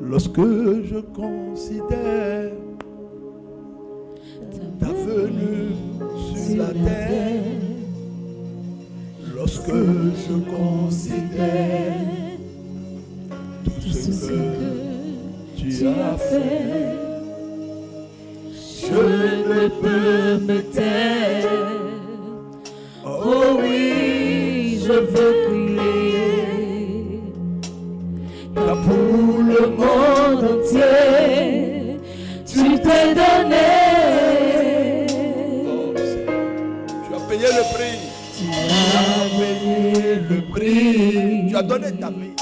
Lorsque je considère ta venue sur la terre, lorsque je considère tout ce que tu as fait, je ne peux me taire. Oh oui, je veux crier, car pour le monde entier, tu t'es donné. Oh, tu as payé le prix. Tu as payé le prix. Tu as donné ta vie.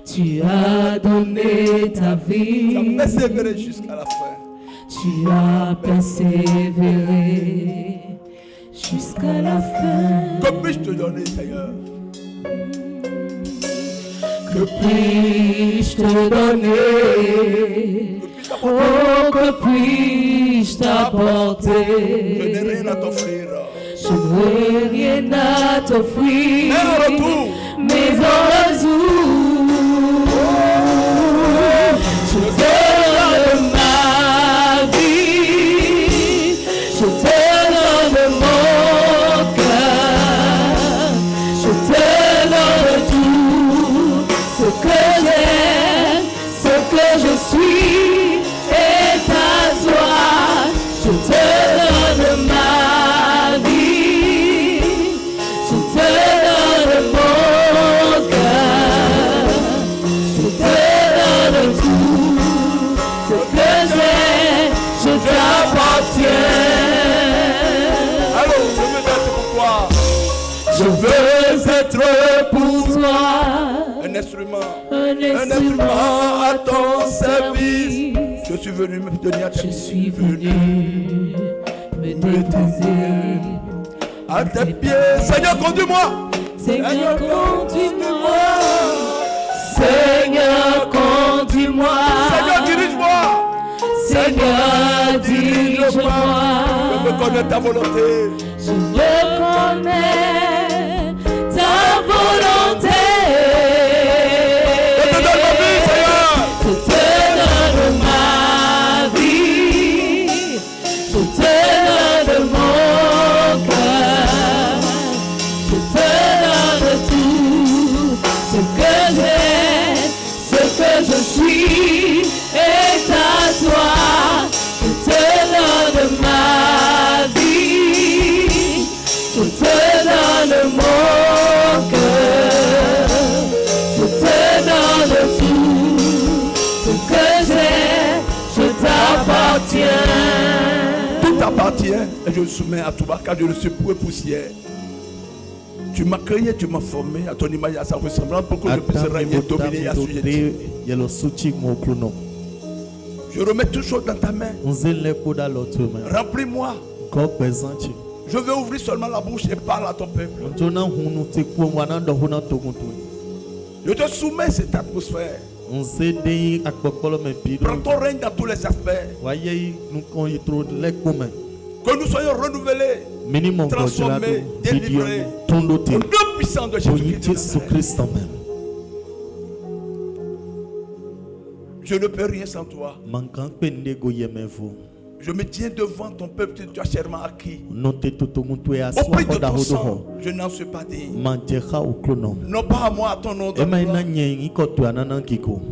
Tu as donné ta vie. Tu as persévéré jusqu'à la fin. Tu as persévéré jusqu'à la fin. Que puis-je te donner, Seigneur? Que puis-je te donner? Oh, que puis-je t'apporter? Je n'ai rien à t'offrir. Je n'ai rien à t'offrir. Mais en retour, je te donne ma vie. Je te donne mon cœur. Je te donne tout ce que j'aime, ce que je suis est à toi. Je te donne ma vie. Je te donne mon cœur. Je te donne tout ce que j'ai. Je t'appartiens. allons, je veux être pour toi. Je veux être pour toi Un instrument. un instrument à ton service. Je suis venu me tenir à tes Je pieds. suis venu me déposer À tes pieds. Seigneur, conduis-moi. Seigneur, conduis-moi. Seigneur, conduis-moi. Seigneur, dirige-moi. Seigneur, dirige-moi. Je veux connaître ta volonté. Je veux connaître ta volonté. Je te donne ma vie, Seigneur. Je te donne ma vie. Je te donne mon cœur. Je te donne tout ce que j'ai, ce que je suis est à toi. Je te donne ma vie. Je te donne mon cœur. Je te donne tout ce que j'ai. Je t'appartiens. Tout t'appartient et je le soumets à toi car je ne suis point poussière. Tu m'as créé, tu m'as formé à ton image et à sa ressemblance pour que je puisse régner, dominer et assujettir. Je remets toutes choses dans ta main. Remplis-moi. Je veux ouvrir seulement la bouche et parler à ton peuple. Je te soumets cette atmosphère. Prends ton règne dans tous les aspects. Que nous soyons renouvelés, transformés, délivrés. Au nom puissant de Jésus-Christ. Je ne peux rien sans toi. Je me tiens devant ton peuple que tu as chèrement acquis. Au prix de ton sang, je n'en suis pas digne. Non pas à moi, à ton nom de gloire.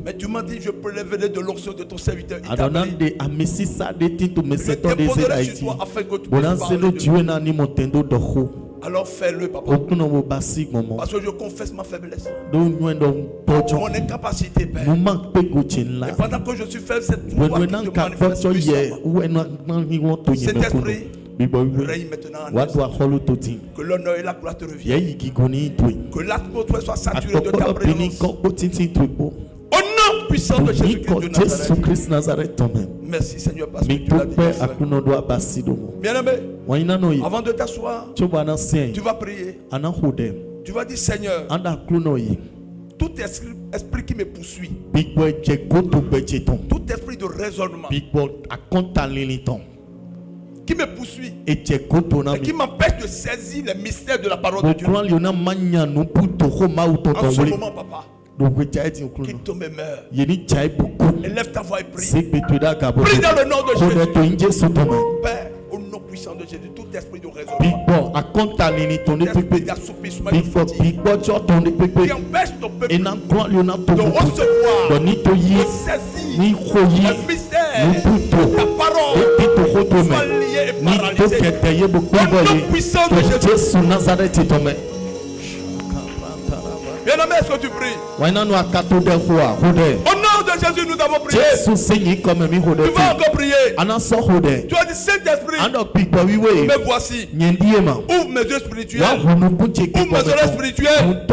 Mais tu m'as dit, je prélèverai de l'onction de ton serviteur établi. Je déposerai sur toi afin que tu puisses parler de moi. Alors fais-le, papa. Parce que je confesse ma faiblesse, mon incapacité, Père. Et pendant que je suis faible, c'est toi qui te manifestes puissamment. Saint-Esprit, règne maintenant en nous. Que l'honneur et la gloire te reviennent. Que l'atmosphère soit saturée de ta présence. Au nom puissant de Jésus-Christ de Nazareth. Merci Seigneur parce que tu l'as dit. Bien-aimé, avant de t'asseoir, tu vas prier. Tu vas dire Seigneur, tout esprit qui me poursuit, tout esprit de raisonnement qui me poursuit et qui m'empêche de saisir les mystères de la parole de Dieu. En ce moment, papa, qui tombe et meurt. Élève ta voix et prie. Prie dans le nom de Jésus. Père, au nom puissant de Jésus, tout esprit de raisonnement, tout esprit d'assoupissement de fatigue, qui empêche ton peuple de recevoir, de saisir le mystère de ta parole, soit lié et paralysé. Au nom puissant de Jésus. Bien-aimé, est-ce que tu pries? Au nom de Jésus, nous avons prié. Tu vas encore prier. Tu as dit, Saint-Esprit, me voici. Ouvre mes yeux spirituels. Ouvre mes oreilles spirituelles.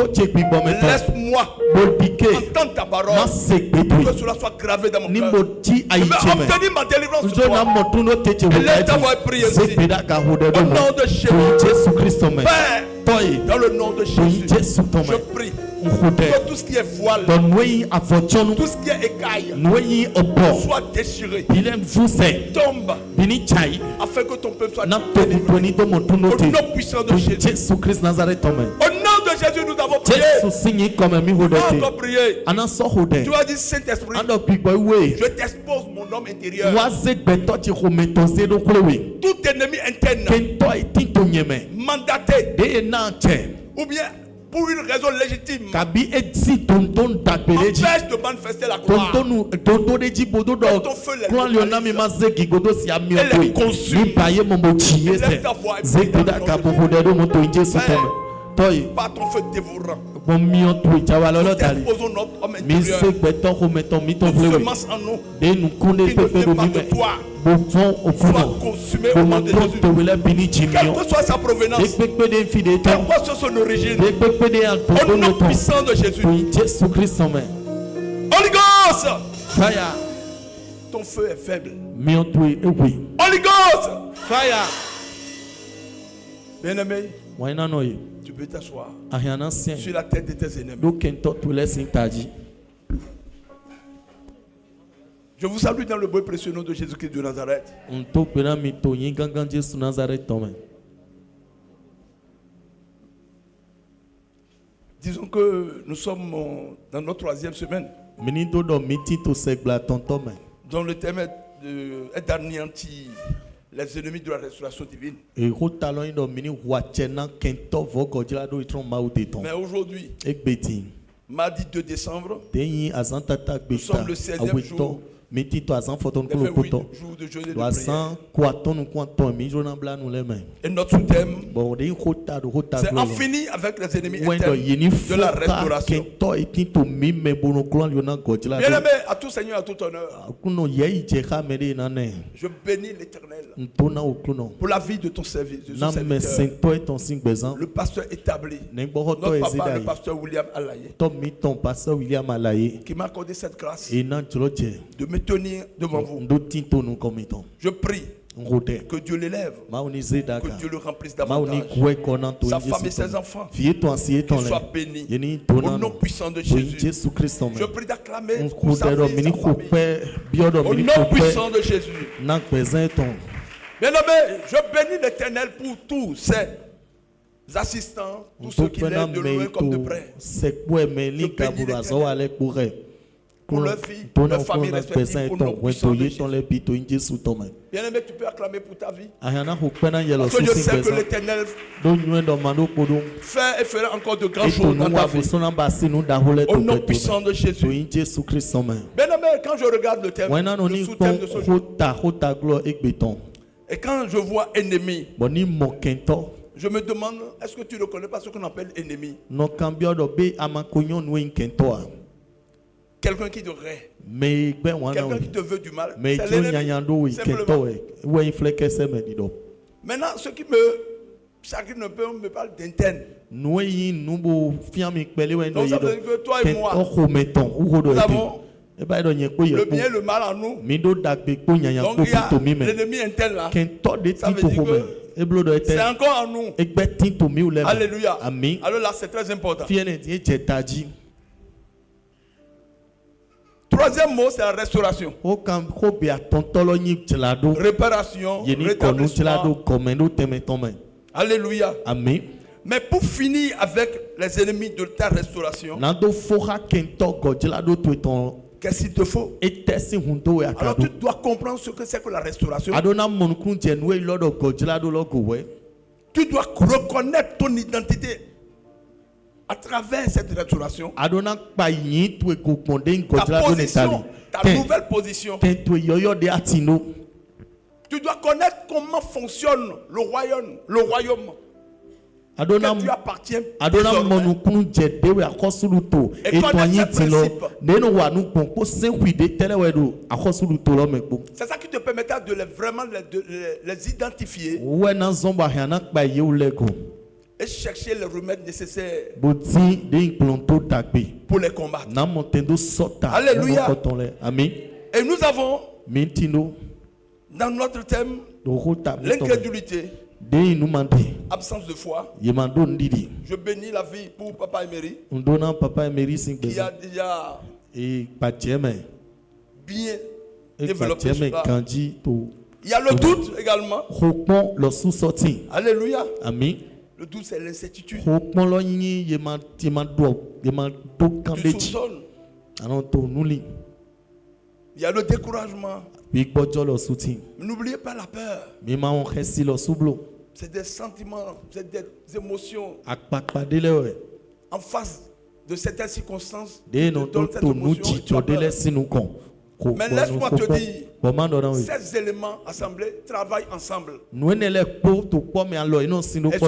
Laisse-moi entendre ta parole. Que cela soit gravé dans mon cœur. Je vais obtenir ma délivrance de toi. Et laisse ta voix prier aussi. Au nom de Jésus. Père, dans le nom de Jésus, je prie que tout ce qui est voile, tout ce qui est écaille, soit déchiré, tombe, afin que ton peuple soit délivré. Au nom puissant de Jésus. Au nom de Jésus, nous avons prié. Nous avons encore prié. Tu as dit, Saint-Esprit, je t'expose mon homme intérieur. Tout ennemi interne, mandaté, ou bien pour une raison légitime, empêche de manifester la gloire. Ton feu les consume. Lève ta voix et prie dans le nom de Jésus. Par ton feu dévorant, nous t'exposons notre homme intérieur. Toute semence en nous qui ne fait pas de toi soit consumée au nom de Jésus. Quelle que soit sa provenance, quelle que soit son origine, au nom puissant de Jésus. Holy Ghost, fire. Ton feu est faible. Holy Ghost, fire. Bien-aimé, tu peux t'asseoir sur la tête de tes ennemis. Je vous salue dans le beau et précieux nom de Jésus-Christ de Nazareth. Disons que nous sommes dans notre 3e semaine, dont le thème est d'anéantir les ennemis de la restauration divine. Mais aujourd'hui, mardi 2 décembre, nous sommes le 16e jour des 28 jours de jeûne et de prière. Et notre thème, c'est en finir avec les ennemis internes de la restauration. Bien-aimé, à tout Seigneur, à tout honneur, je bénis l'Éternel pour la vie de ton service, de son serviteur, le pasteur établi, notre papa, le pasteur William Alaye, qui m'a accordé cette grâce de me tenir devant vous. Je prie que Dieu l'élève, que Dieu le remplisse davantage, sa femme et ses enfants, qu'ils soient bénis au nom puissant de Jésus. Je prie d'acclamer pour sa vie et sa famille au nom puissant de Jésus. Bien-aimé, je bénis l'Éternel pour tous ces assistants, tous ceux qui l'aiment de loin comme de près. Je bénis l'Éternel pour leur vie, leur famille respective, au nom puissant de Jésus. Bien-aimé, tu peux acclamer pour ta vie. Parce que je sais que l'Éternel fait et fera encore de grandes choses dans ta vie. Au nom puissant de Jésus. Bien-aimé, quand je regarde le thème, le sous-thème de ce jour, et quand je vois ennemi, je me demande, est-ce que tu ne connais pas ce qu'on appelle ennemi? Quelqu'un qui te raie, quelqu'un qui te veut du mal, c'est l'ennemi. Maintenant, ce qui me chagrine un peu, on me parle d'interne. Donc ça veut dire que toi et moi, nous avons le bien et le mal en nous. Donc il y a l'ennemi interne là. Ça veut dire que c'est encore en nous. Alléluia. Alors là, c'est très important. Troisième mot, c'est la restauration. Réparation, rétablissement. Alléluia. Amen. Mais pour finir avec les ennemis de ta restauration, qu'est-ce qu'il te faut? Alors tu dois comprendre ce que c'est que la restauration. Tu dois reconnaître ton identité à travers cette restauration. Ta position, ta nouvelle position. Tu dois connaître comment fonctionne le royaume. Que tu appartiens désormais. Et connaître ce principe. C'est ça qui te permettra de vraiment les identifier et chercher les remèdes nécessaires pour les combattre. Alléluia. Et nous avons dans notre thème l'incrédulité, absence de foi. Je bénis la vie pour Papa Emery qui a déjà bien développé cela. Il y a le doute également. Alléluia. Le doute, c'est l'incertitude. Tu soupçonnes. Il y a le découragement. N'oubliez pas la peur. C'est des sentiments, c'est des émotions. En face de certaines circonstances, de cette émotion, mais laisse-moi te dire, ces éléments assemblés travaillent ensemble. Et ce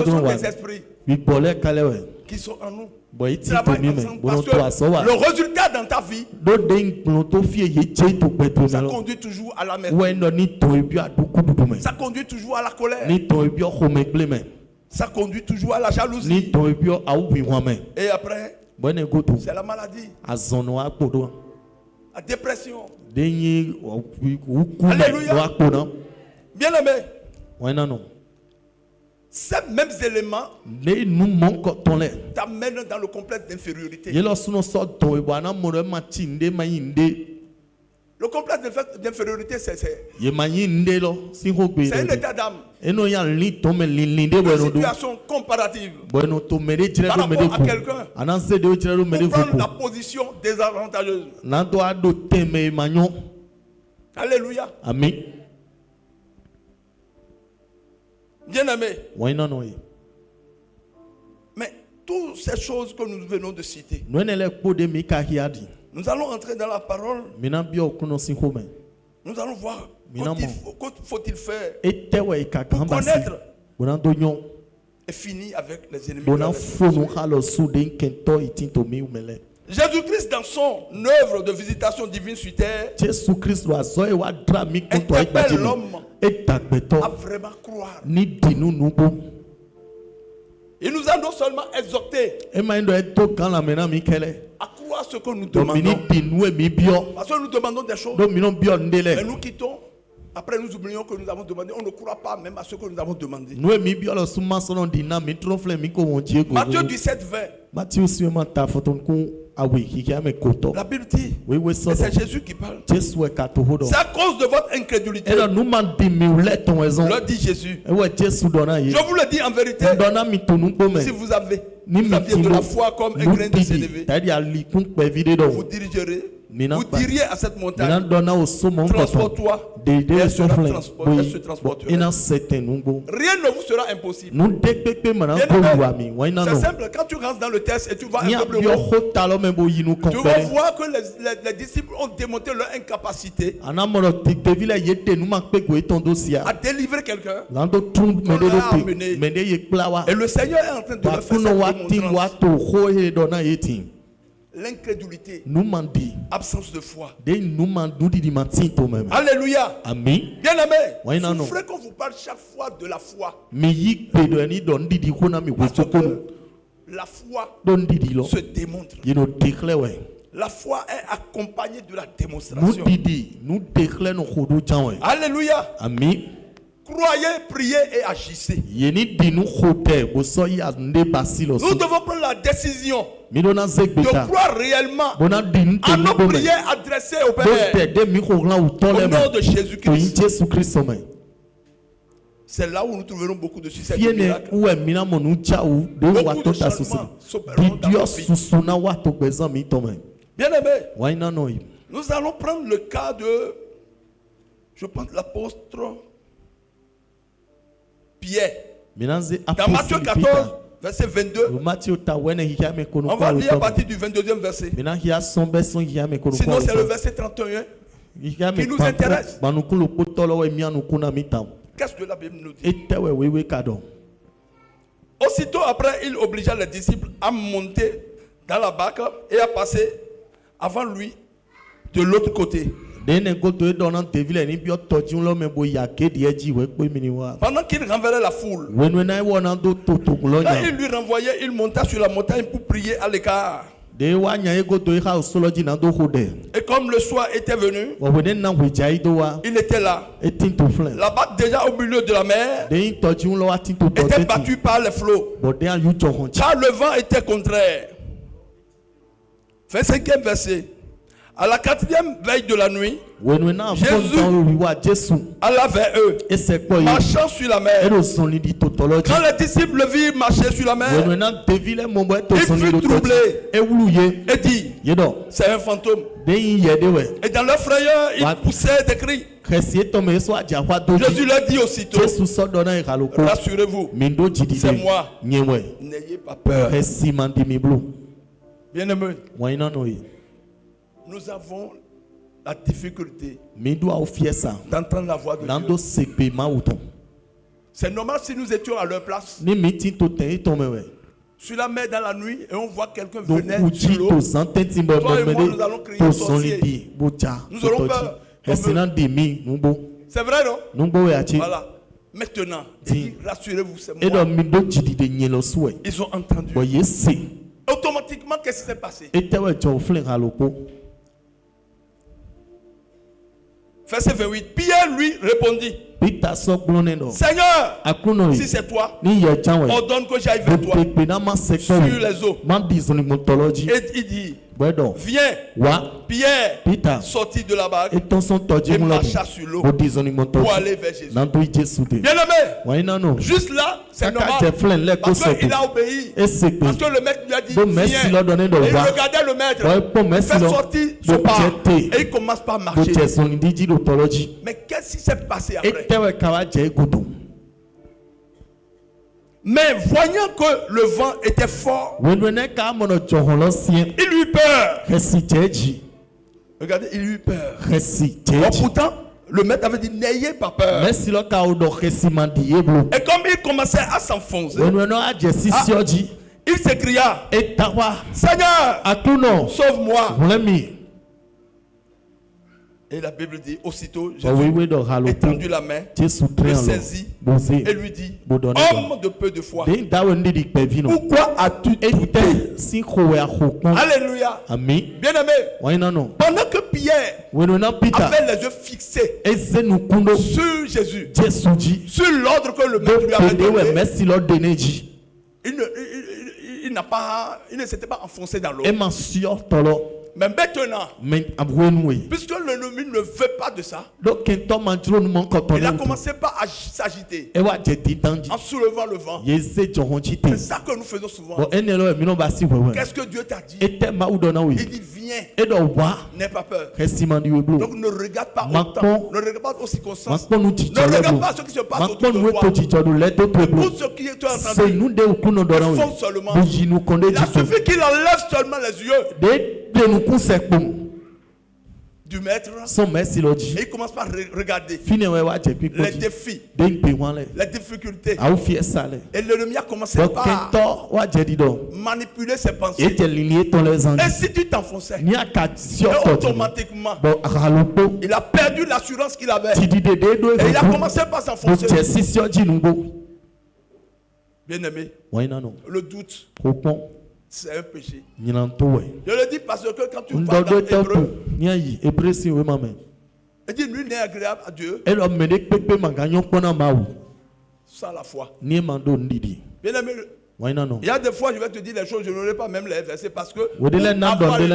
sont des esprits qui sont en nous. Travaillent ensemble parce que le résultat dans ta vie, ça conduit toujours à la l'amertume. Ça conduit toujours à la colère. Ça conduit toujours à la jalousie. Et après, c'est la maladie. La dépression. Alléluia. Bien aimé. Ces mêmes éléments t'amènent dans le complexe d'infériorité. Le complexe d'infériorité, c'est un état d'âme. Une situation comparative par rapport à quelqu'un pour prendre la position désavantageuse. Alléluia. Amen. Bien aimé. Mais toutes ces choses que nous venons de citer, nous allons entrer dans la parole. Nous allons voir que faut-il faire pour connaître et finir avec les ennemis. Jésus-Christ, dans son œuvre de visitation divine sur terre, interpelle l'homme à vraiment croire. Il nous a non seulement exhorté à croire ce que nous demandons, parce que nous demandons des choses, mais nous quittons. Après, nous oublions que nous avons demandé. On ne croit pas même à ce que nous avons demandé. Matthieu 17, 20. La Bible dit, et c'est Jésus qui parle. C'est à cause de votre incrédulité. Leur dit Jésus. Je vous le dis en vérité. Si vous aviez de la foi comme un grain de sénévé, vous dirigerez. Vous diriez à cette montagne, transporte-toi, et elle se transportera. Rien ne vous sera impossible. C'est simple, quand tu rentres dans le test et tu vas un peu plus haut, tu vas voir que les disciples ont démontré leur incapacité à délivrer quelqu'un, on l'a amené. Et le Seigneur est en train de leur faire cette remontrance. L'incrédulité, absence de foi. Alléluia. Amen. Bien aimé, souffrez qu'on vous parle chaque fois de la foi. Parce que la foi se démontre. La foi est accompagnée de la démonstration. Alléluia. Amen. Croyez, priez et agissez. Nous devons prendre la décision de croire réellement à nos prières adressées au Père au nom de Jésus-Christ. C'est là où nous trouverons beaucoup de succès. Beaucoup de changements s'opéreront dans nos vies. Bien aimé, nous allons prendre le cas de, je pense, l'apôtre Pierre. Dans Matthieu 14, verset 22, on va lire à partir du 22e verset. Sinon, c'est le verset 31 qui nous intéresse. Qu'est-ce que la Bible nous dit? Aussitôt après, il obligea les disciples à monter dans la barque et à passer avant lui de l'autre côté. Pendant qu'il renverrait la foule, quand il lui renvoyait, il monta sur la montagne pour prier à l'écart. Et comme le soir était venu, il était là. La barque déjà au milieu de la mer était battue par les flots, car le vent était contraire. 25e verset. À la 4e veille de la nuit, Jésus alla vers eux, marchant sur la mer. Quand les disciples le virent marcher sur la mer, il fut troublé et dit, c'est un fantôme. Et dans leur frayeur, ils poussaient des cris. Jésus leur dit aussitôt, rassurez-vous, c'est moi, n'ayez pas peur. Bien-aimé, nous avons la difficulté d'entendre la voix de Dieu. C'est normal si nous étions à leur place. Sur la mer dans la nuit et on voit quelqu'un venir sur l'eau. Toi et moi, nous allons crier sorcier. Nous aurons peur. C'est vrai, non? Voilà. Maintenant, rassurez-vous, c'est moi. Ils ont entendu. Automatiquement, qu'est-ce qui s'est passé? Verset 28. Pierre lui répondit, Seigneur, si c'est toi, ordonne que j'aille vers toi sur les eaux. Et il dit, viens. Pierre sortit de la barque et marcha sur l'eau pour aller vers Jésus. Bien-aimé, juste là, c'est normal. Parce qu'il a obéi. Parce que le maître lui a dit, viens. Et il regardait le maître faire sortir son pas. Et il commence par marcher. Mais qu'est-ce qui s'est passé après? Mais voyant que le vent était fort, il eut peur. Regardez, il eut peur. Bon, pourtant, le maître avait dit, n'ayez pas peur. Et comme il commençait à s'enfoncer, il s'écria, Seigneur, sauve-moi. Et la Bible dit, aussitôt, Jésus étendu la main, le saisit et lui dit, homme de peu de foi, pourquoi as-tu douté? Alléluia. Bien-aimé, pendant que Pierre avait les yeux fixés sur Jésus, sur l'ordre que le maître lui avait donné, il ne s'était pas enfoncé dans l'eau. Mais maintenant, puisque l'ennemi ne veut pas de ça, il a commencé par s'agiter en soulevant le vent. C'est ça que nous faisons souvent. Qu'est-ce que Dieu t'a dit? Il dit viens, n'aie pas peur. Donc ne regarde pas autant, ne regarde pas aux circonstances, ne regarde pas ce qui se passe autour de toi. Écoute ce qui est entendu, fonce seulement. Il a suffi qu'il enlève seulement les yeux du maître et il commence par regarder les défis, les difficultés. Et l'ennemi a commencé par manipuler ses pensées. Et si tu t'enfonçais, automatiquement il a perdu l'assurance qu'il avait et il a commencé par s'enfoncer. Bien aimé, le doute, c'est un péché. Je le dis parce que quand tu parles dans Hébreu, il dit nul n'est agréable à Dieu sans la foi. Bien aimé, Il y a des fois, je vais te dire les choses, je n'aurai pas même les versets parce que pour avoir lu,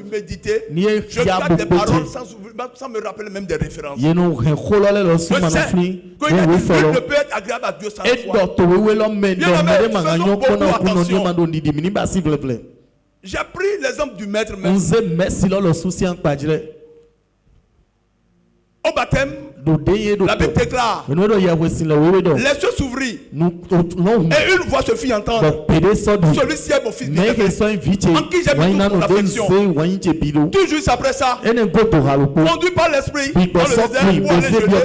méditer, je garde des paroles sans me rappeler même des références. Je sais que il ne peut être agréable à Dieu sans foi. J'ai pris l'exemple du maître même. Au baptême, la Bible déclare les cieux s'ouvrirent et une voix se fit entendre. Celui-ci est mon fils bien-aimé, en qui j'ai mis toute mon affection. 2 jours après ça, conduit par l'esprit dans le désert pour aller jeûner.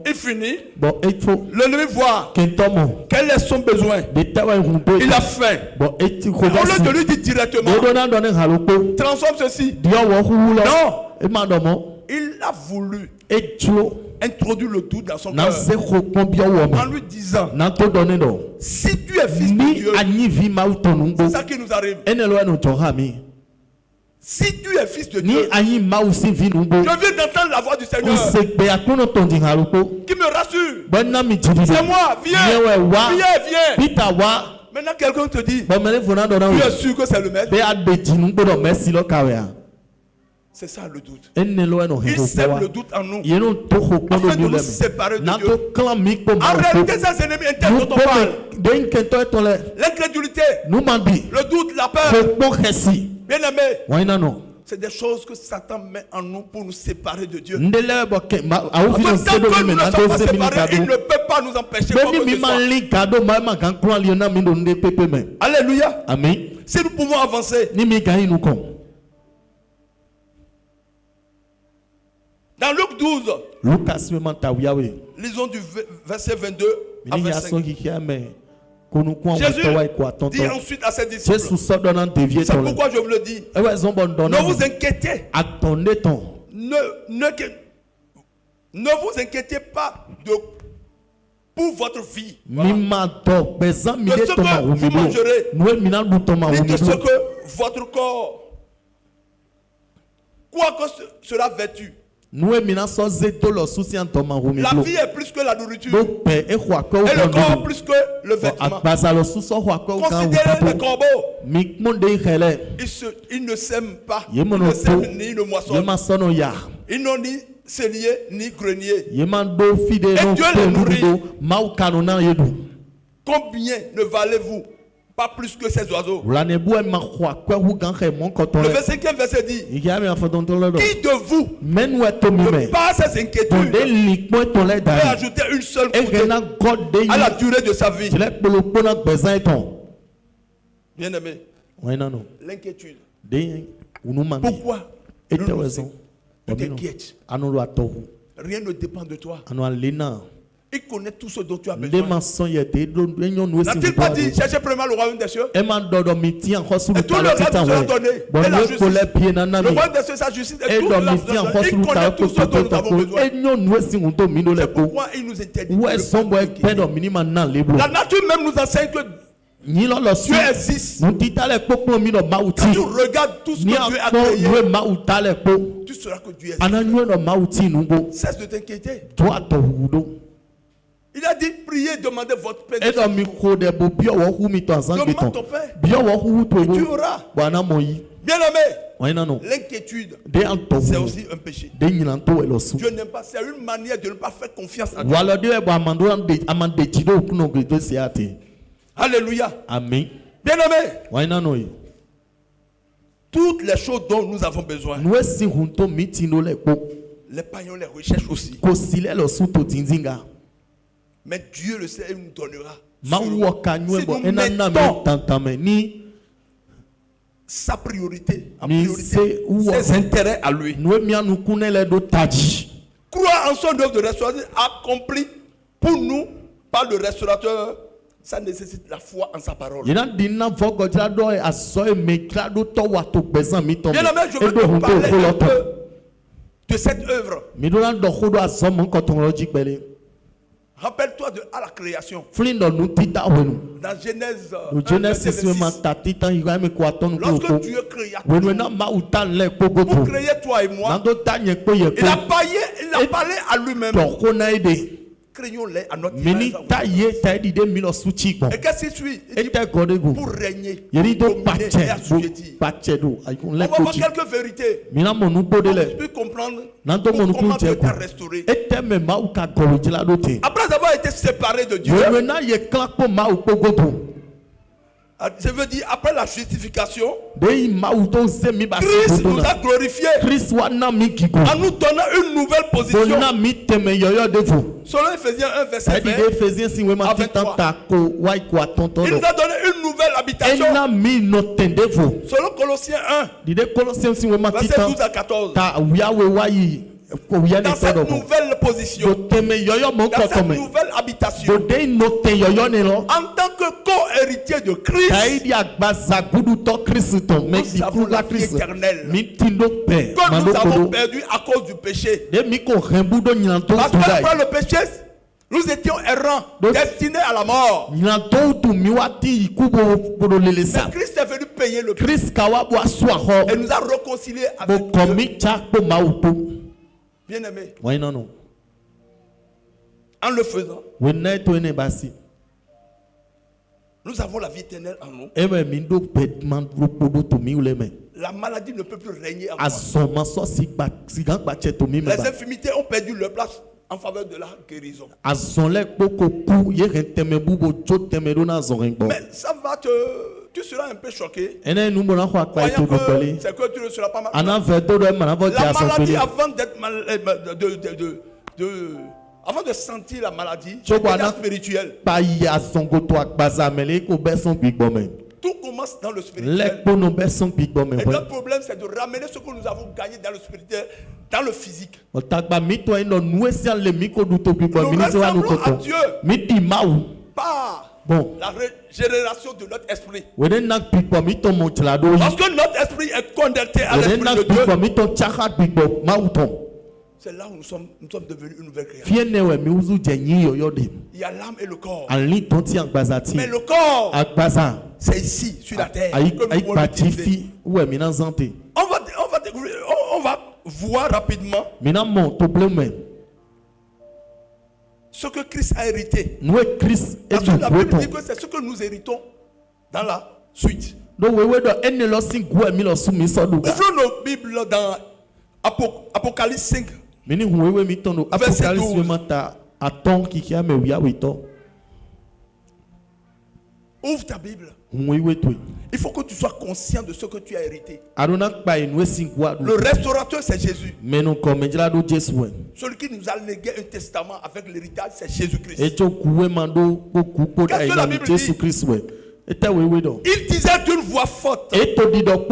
Il finit. L'ennemi voit quel est son besoin. Il a faim. Au lieu de lui dire directement, transforme ceci. Non. Il a voulu introduire le doute dans son cœur en lui disant, si tu es fils de Dieu, c'est ça qui nous arrive. Si tu es fils de Dieu, je viens d'entendre la voix du Seigneur qui me rassure. C'est moi, viens. Maintenant quelqu'un te dit, tu es sûr que c'est le maître? C'est ça le doute. Il sème le doute en nous afin de nous séparer de Dieu. En réalité, ces ennemis internes dont on parle, l'incrédulité, le doute, la peur, bien aimé, c'est des choses que Satan met en nous pour nous séparer de Dieu. Tant que nous ne sommes pas séparés, il ne peut pas nous empêcher quoi que ce soit. Alléluia. Amen. Si nous pouvons avancer. Dans Luc 12, lisons du verset 22 à 25. Jésus dit ensuite à ses disciples, c'est pourquoi je vous le dis, ne vous inquiétez, ne vous inquiétez pas pour votre vie, de ce que vous mangerez, ni de ce que votre corps, quoi que sera vêtu. La vie est plus que la nourriture et le corps plus que le vêtement. Considérez les corbeaux. Ils ne sèment pas, ils ne sèment ni ne moissonnent. Ils n'ont ni cellier ni grenier. Et Dieu les nourrit. Combien ne valez-vous? Pas plus que ces oiseaux. Le 25e verset dit, qui de vous ne pas ces inquiétudes peut ajouter une seule goutte à la durée de sa vie? Bien aimé, l'inquiétude. Pourquoi tu t'inquiètes? Rien ne dépend de toi. Il connaît tout ce dont tu as besoin. N'a-t-il pas dit, cherchez premièrement le royaume des cieux? Et tout le reste vous sera donné. Et la justice. Le royaume des cieux, sa justice. Et tout le reste vous sera donné. Il connaît tout ce dont nous avons besoin. C'est pourquoi il nous interdit. La nature même nous enseigne que Dieu existe. Quand tu regardes tout ce que Dieu a créé, tu sauras que Dieu existe. Cesse de t'inquiéter. Il a dit, priez, demandez votre paix. Demande ton paix. Et tu auras. Bien aimé, l'inquiétude, c'est aussi un péché. Dieu n'aime pas, c'est une manière de ne pas faire confiance à Dieu. Alléluia. Amen. Bien aimé, toutes les choses dont nous avons besoin, les païens les recherchent aussi. Mais Dieu le sait, il nous donnera. Si nous mettons sa priorité, ses intérêts à lui. Croire en son œuvre de restauration accomplie pour nous par le restaurateur, ça nécessite la foi en sa parole. Bien aimé, je veux te parler un peu de cette œuvre. Rappelle-toi de à la création. Dans Genèse 1, verset 26. Lorsque Dieu créa tout, pour créer toi et moi, il a parlé à lui-même. craignons-les à notre image. Et qu'est-ce qu'il suit? Il dit, pour régner, dominer et assujettir. On va voir quelques vérités. On peut comprendre comment Dieu t'a restauré. Après avoir été séparé de Dieu, je veux dire, après la justification, Christ nous a glorifiés en nous donnant une nouvelle position. Selon Ephésiens 1, verset 20, il nous a donné une nouvelle habitation. Selon Colossiens 1, verset 12 à 14. Dans cette nouvelle position, dans cette nouvelle habitation, en tant que co-héritier de Christ, nous avons la vie éternelle que nous avons perdu à cause du péché. Parce qu'après le péché, nous étions errants, destinés à la mort. Mais Christ est venu payer le prix et nous a réconciliés avec Dieu. Bien aimé, en le faisant, nous avons la vie éternelle en nous. La maladie ne peut plus régner en nous. Les infirmités ont perdu leur place en faveur de la guérison. Mais ça va tu seras un peu choqué. Croyant que c'est que tu ne seras pas malade. La maladie, avant de sentir la maladie, c'est déjà spirituel. Tout commence dans le spirituel. Et notre problème, c'est de ramener ce que nous avons gagné dans le spirituel, dans le physique. Nous ressemblons à Dieu par la régénération de notre esprit. Lorsque notre esprit est connecté à l'esprit de Dieu, c'est là où nous sommes devenus une nouvelle création. Il y a l'âme et le corps. Mais le corps, c'est ici, sur la terre. On va voir rapidement ce que Christ a hérité. Parce que la Bible dit que c'est ce que nous héritons dans la suite. Ouvrons nos Bibles dans Apocalypse 5. Verset 12. Ouvre ta Bible. Il faut que tu sois conscient de ce que tu as hérité. Le restaurateur, c'est Jésus. Celui qui nous a légué un testament avec l'héritage, c'est Jésus-Christ. Qu'est-ce que la Bible dit? Il disait d'une voix forte, l'agneau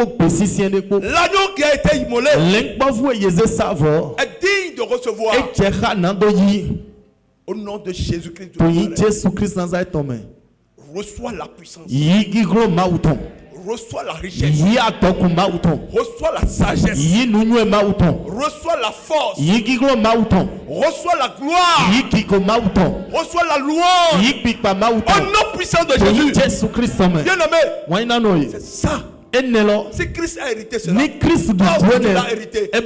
qui a été immolé est digne de recevoir au nom de Jésus-Christ. Reçois la puissance, reçois la richesse, reçois la sagesse, reçois la force, reçois la gloire, reçois la louange au nom puissant de Jésus. Bien aimé, c'est ça. Si Christ a hérité cela, il a hérité. Parce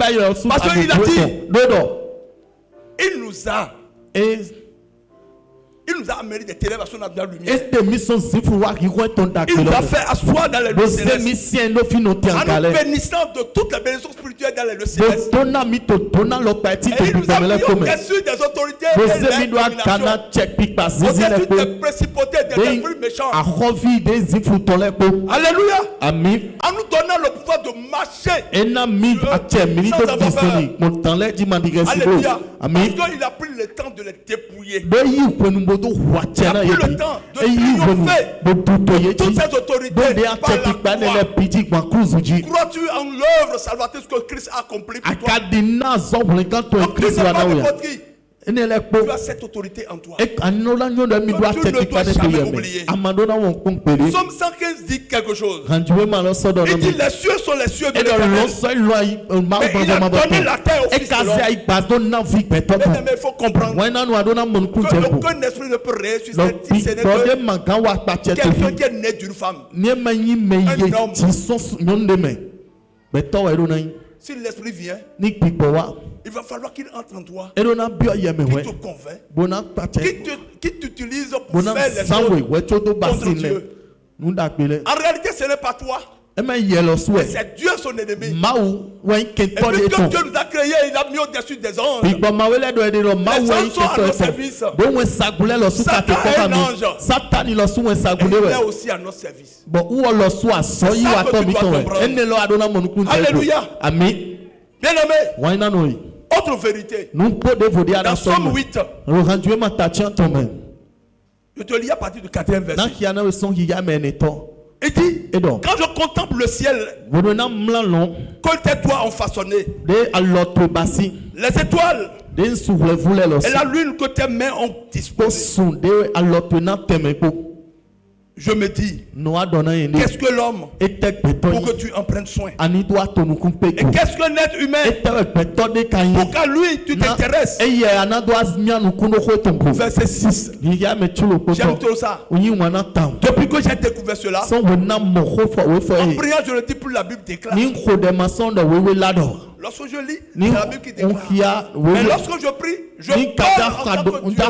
qu'il a dit, il nous a amené des ténèbres à son âme dans la lumière. Il nous a fait asseoir dans les lieux célestes. En nous bénissant de toutes les bénédictions spirituelles dans les lieux célestes. Et il nous a mis au-dessus des autorités et des dominations, au-dessus des principautés, des esprits méchants. Alléluia. Amen. En nous donnant le pouvoir de marcher sans avoir peur. Alléluia. Parce qu'il a pris le temps de les dépouiller. Il a pris le temps de triompher toutes ces autorités par la croix. Crois-tu en l'œuvre salvatrice que Christ a accomplie pour toi? Donc, tu n'es pas n'importe qui. Tu as cette autorité en toi. Tu ne dois jamais oublier. Somme 115 dit quelque chose. Il dit les cieux sont les cieux de l'Éternel. Mais il a donné la terre au Fils de l'homme. Mais il faut comprendre que aucun esprit ne peut ressusciter si ce n'est que quelqu'un qui est né d'une femme. Un homme. Si l'esprit vient, Il va falloir qu'il entre en toi. Qu'il te convainc. Qui t'utilise pour faire les choses contre Dieu. En réalité, ce n'est pas toi. Mais c'est Dieu son ennemi. Et puisque Dieu nous a créés, il a mis au-dessus des anges. Les anges sont à notre service. Satan est un ange. Et il est aussi à notre service. C'est ça que tu dois comprendre. Alléluia. Bien-aimé. Autre vérité. Dans Somme 8. Je te lis à partir du 4e verset. Il dit, quand je contemple le ciel que tes doigts ont façonné, les étoiles et la lune que tes mains ont disposées, je me dis, qu'est-ce que l'homme pour que tu en prennes soin? Et qu'est-ce qu'un être humain pour qu'à lui tu t'intéresses? Verset 6. J'aime trop ça. Depuis que j'ai découvert cela, en priant, je le dis pour la Bible déclare. Lorsque je lis, c'est la Bible qui déclare. Mais lorsque je prie, je parle en tant que Dieu.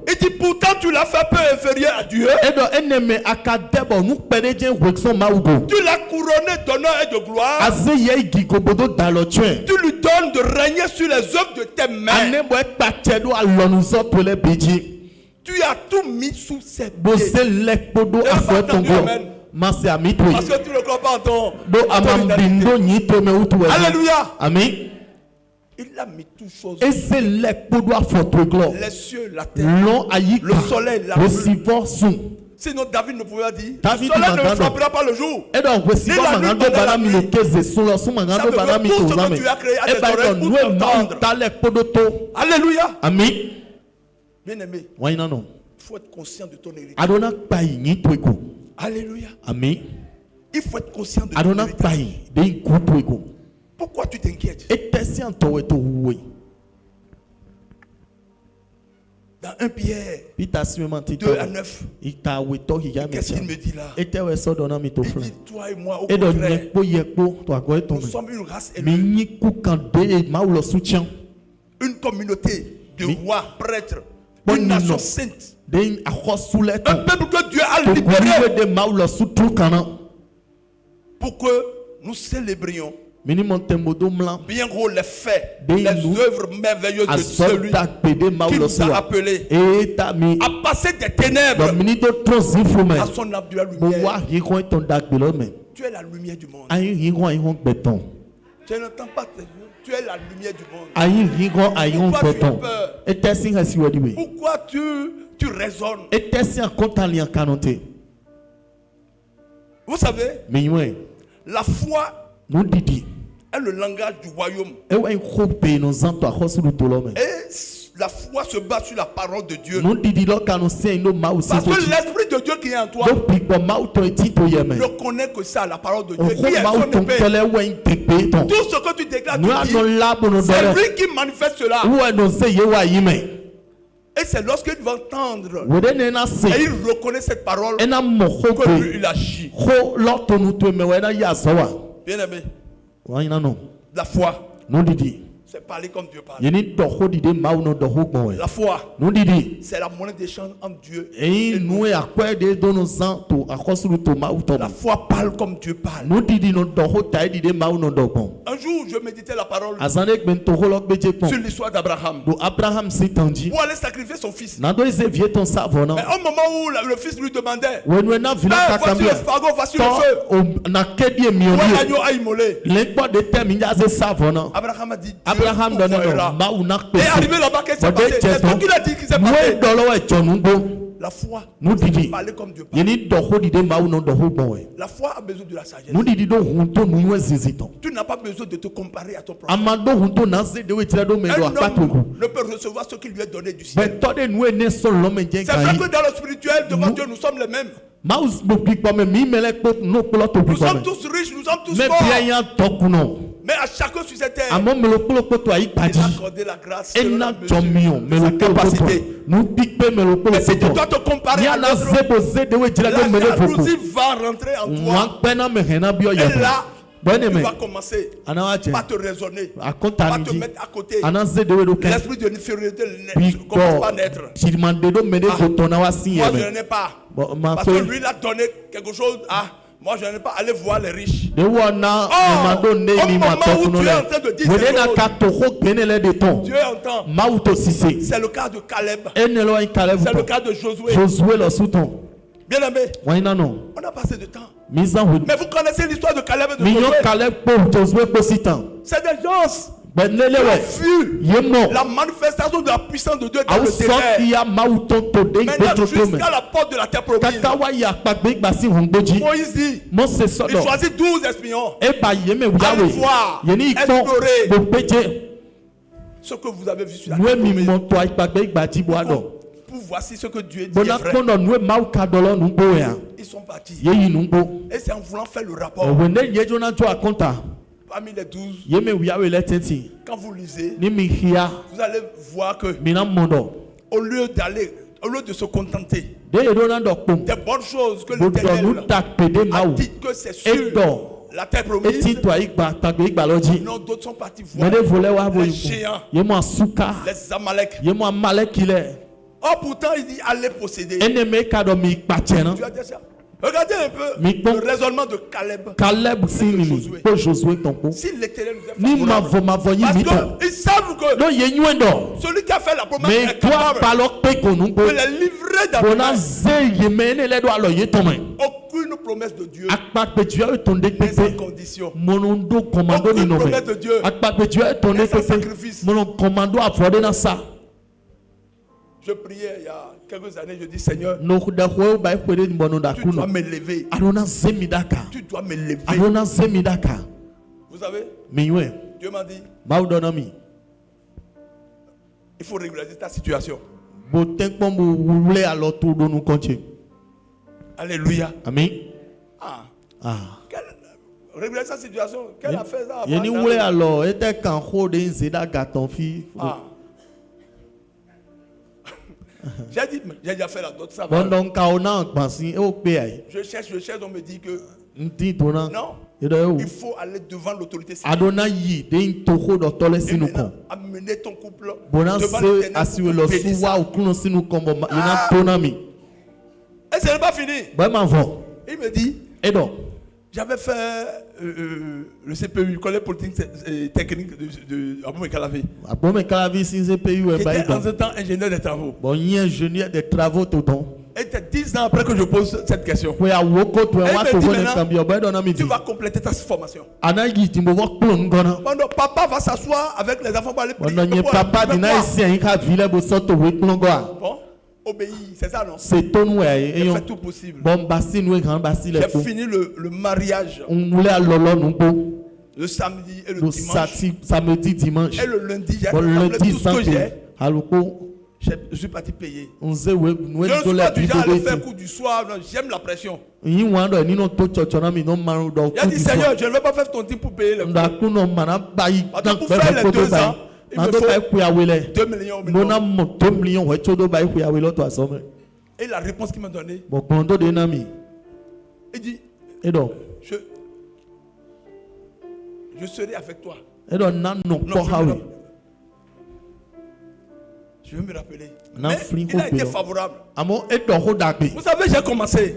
Il dit pourtant tu l'as fait peu inférieur à Dieu. Tu l'as couronné d'honneur et de gloire. Tu lui donnes de régner sur les œuvres de tes mains. Tu as tout mis sous ses pieds. Parce que tu ne crois pas en ton autorité. Alléluia. Amen. Il a mis toutes choses. Les cieux, la terre, le soleil, la pluie. Sinon David ne pouvait dire, le soleil ne frappera pas le jour. Et la nuit pendant la nuit. Ça veut dire tout ce que tu as créé à tes oreilles pour t'entendre. Alléluia. Amen. Bien aimé. Il faut être conscient de ton héritage. Alléluia. Amen. Il faut être conscient de ton héritage. Pourquoi tu t'inquiètes? Dans 1 Pierre 2 à 9. Qu'est-ce qu'il me dit là? Il dit toi et moi au contraire, nous sommes une race élue, une communauté de rois, prêtres, une nation sainte, un peuple que Dieu a libéré pour que nous célébrions bien gros les faits, les œuvres merveilleuses de celui qui nous a appelés à passer des ténèbres à son âme de la lumière. Tu es la lumière du monde. Tu n'entends pas, tu es la lumière du monde. Pourquoi tu as peur? Pourquoi tu raisonnes? Vous savez, la foi est le langage du royaume. Et la foi se base sur la parole de Dieu. Parce que l'esprit de Dieu qui est en toi ne connaît que ça, la parole de Dieu. Qui est son épée. Tout ce que tu déclares, c'est lui qui manifeste cela. Et c'est lorsqu'il va entendre et il reconnaît cette parole que lui il agit. Bien aimé, la foi, c'est parler comme Dieu parle. La foi, c'est la monnaie d'échange entre Dieu et nous. La foi parle comme Dieu parle. Un jour, je méditais la parole sur l'histoire d'Abraham. Pour aller sacrifier son fils. Mais au moment où le fils lui demandait, voici le fardeau, voici le feu, où l'agneau a immolé. Abraham a dit, et arrivé là-bas, qu'est-ce qui s'est passé? C'est ce qu'il a dit qui s'est passé. La foi, c'est parler comme Dieu parle. La foi a besoin de la sagesse. Tu n'as pas besoin de te comparer à ton prochain. Un homme ne peut recevoir ce qui lui est donné du ciel. C'est vrai que dans le spirituel, devant Dieu, nous sommes les mêmes. Nous sommes tous riches, nous sommes tous forts. Mais à chacun sur cette terre, il a accordé la grâce selon la mesure de sa capacité. Mais si tu dois te comparer à l'autre, la jalousie va rentrer en toi. Et là, Tu vas commencer par te raisonner, par te mettre à côté. L'esprit de l'infériorité commence par naître. Moi, je n'en ai pas. Parce que lui, il a donné quelque chose. Moi, je n'ai pas aller voir les riches. Au moment où tu es en train de dire Dieu entend. C'est le cas de Caleb. C'est le cas de Josué. Bien aimé, on a passé de temps. Mais vous connaissez l'histoire de Caleb et de Josué. C'est des gens qui ont vu la manifestation de la puissance de Dieu dans le désert. Maintenant, jusqu'à la porte de la terre promise. Moïse dit, il choisit 12 espions. Allez voir, explorer ce que vous avez vu sur la terre promise. Voici ce que Dieu dit est vrai. Ils sont partis. Et c'est en voulant faire le rapport. Parmi les 12, quand vous lisez, vous allez voir que au lieu de se contenter des bonnes choses que l'Éternel a dit que c'est sûr, la terre promise, non, d'autres sont partis voir les géants, les Amalek. Oh, pourtant, il dit allez posséder. Tu as dit ça? Regardez un peu le raisonnement de Caleb et Josué. Si l'Éternel nous est favorable, parce qu'ils savent que celui qui a fait la promesse est capable de les livrer dans le monde. Aucune promesse de Dieu n'est sans condition. Aucune promesse de Dieu n'est sans sacrifice. Je priais il y a quelques années, je dis Seigneur, tu dois m'élever. Tu dois m'élever. Vous savez, Dieu m'a dit, il faut régulariser ta situation. Alléluia. Amen. Régulariser sa situation. Quelle a fait ça? J'ai déjà fait la dot, ça va. Je cherche, on me dit que non, il faut aller devant l'autorité civile. Amener ton couple devant l'Éternel. Et ce n'est pas fini. Il me dit, j'avais fait le CPU, le collège politique technique de Abomey Calavi. J'étais en ce temps ingénieur des travaux. Et c'est 10 ans après que je pose cette question. Et il me dit, tu vas compléter ta formation. Papa va s'asseoir avec les enfants pour aller prier. Bon, obéis, c'est ça, non? C'est fait tout possible. J'ai fini le mariage le samedi et le dimanche. Et le lundi, j'ai rassemblé tout ce que j'ai. Je suis parti payer. Je ne suis pas déjà allé faire coup du soir. J'aime la pression. Il a dit Seigneur, je ne vais pas faire ton type pour payer le coût. Pour faire les 2 ans, il me faut 2 millions. Et la réponse qu'il m'a donnée, il dit je serai avec toi. Je vais me rappeler. Mais il a été favorable. Vous savez, j'ai commencé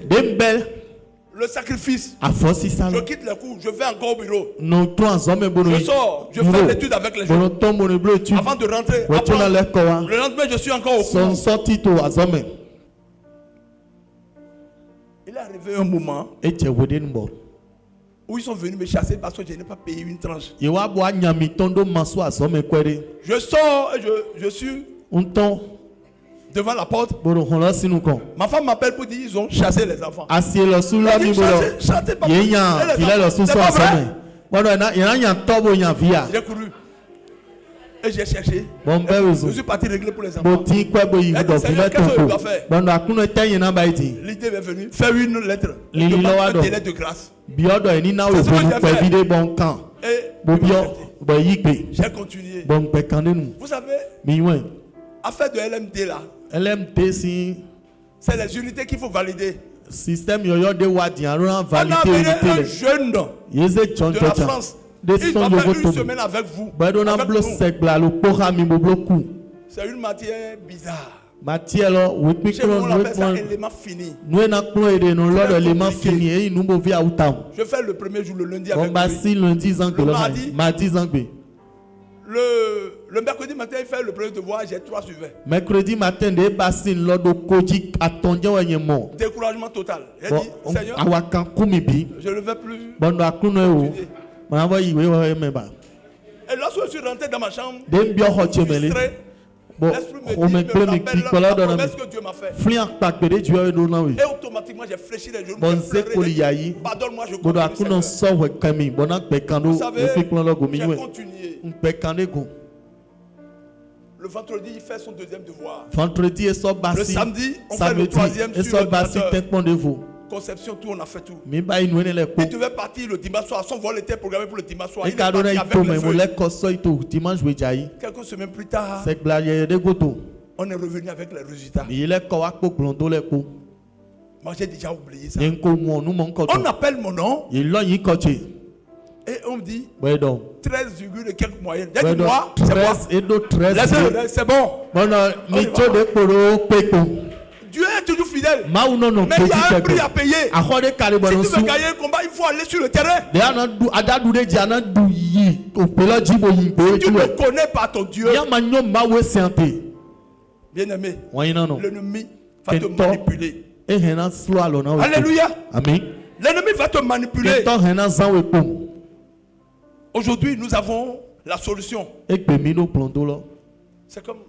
le sacrifice. Je quitte le cours, je vais encore au bureau. Je sors, je fais l'étude avec les gens. Avant de rentrer, le lendemain, je suis encore au cours. Il est arrivé un moment où ils sont venus me chasser parce que je n'ai pas payé une tranche. Je sors et je suis devant la porte. Ma femme m'appelle pour dire qu'ils ont chassé les enfants. Chassé, papa. J'ai couru. Et j'ai cherché. Je suis parti régler pour les enfants. Qu'est-ce que je dois faire? L'idée est venue. Faire une lettre. Un délai de grâce. C'est ce que j'ai fait. Et j'ai continué. Vous savez, affaire de LMD là. C'est les unités qu'il faut valider. système yoyo de wadi arona validé un jeune de la France. Il va faire une semaine avec vous. C'est une matière bizarre. Chez nous, on appelle ça élément fini. Je fais le premier jour, le lundi avec lui. Le mardi, le mercredi matin, il fait le premier devoir, j'ai 3 suivants. Mercredi matin, découragement total. J'ai dit, Seigneur, je ne vais plus étudier. Et lorsque je suis rentré dans ma chambre, frustré, l'esprit me dit, la promesse que Dieu m'a faite. Et automatiquement, j'ai fléchi les genoux. Pardonne-moi, je continue. Vous savez, j'ai continué. Le vendredi, il fait son deuxième devoir. Le samedi, on fait le troisième sur l'ordinateur. Conception, tout, on a fait tout. Il devait partir le dimanche soir. Son vol était programmé pour le dimanche soir. Il est parti avec le feu. Quelques semaines plus tard, on est revenu avec les résultats. Moi, j'ai déjà oublié ça. On appelle mon nom. Et on me dit 13, et quelques moyennes. J'ai dit moi, c'est bon. Dieu est toujours fidèle. Mais il y a un prix à payer. Si tu veux gagner un combat, il faut aller sur le terrain. Si tu ne connais pas ton Dieu, bien aimé, l'ennemi va te manipuler. Alléluia. L'ennemi va te manipuler. Aujourd'hui, nous avons la solution. C'est comme...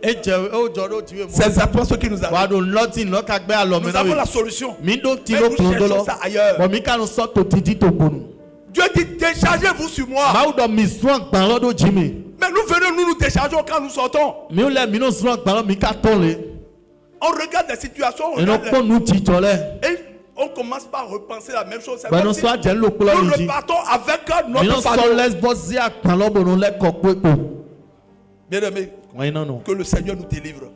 C'est exactement ce qui nous arrive. Nous avons la solution. Mais nous cherchons ça ailleurs. Dieu dit déchargez-vous sur moi. Mais nous déchargeons quand nous sortons. On regarde les situations. Et on commence par repenser la même chose. Nous repartons avec notre fardeau. Bien aimé, que le Seigneur nous délivre.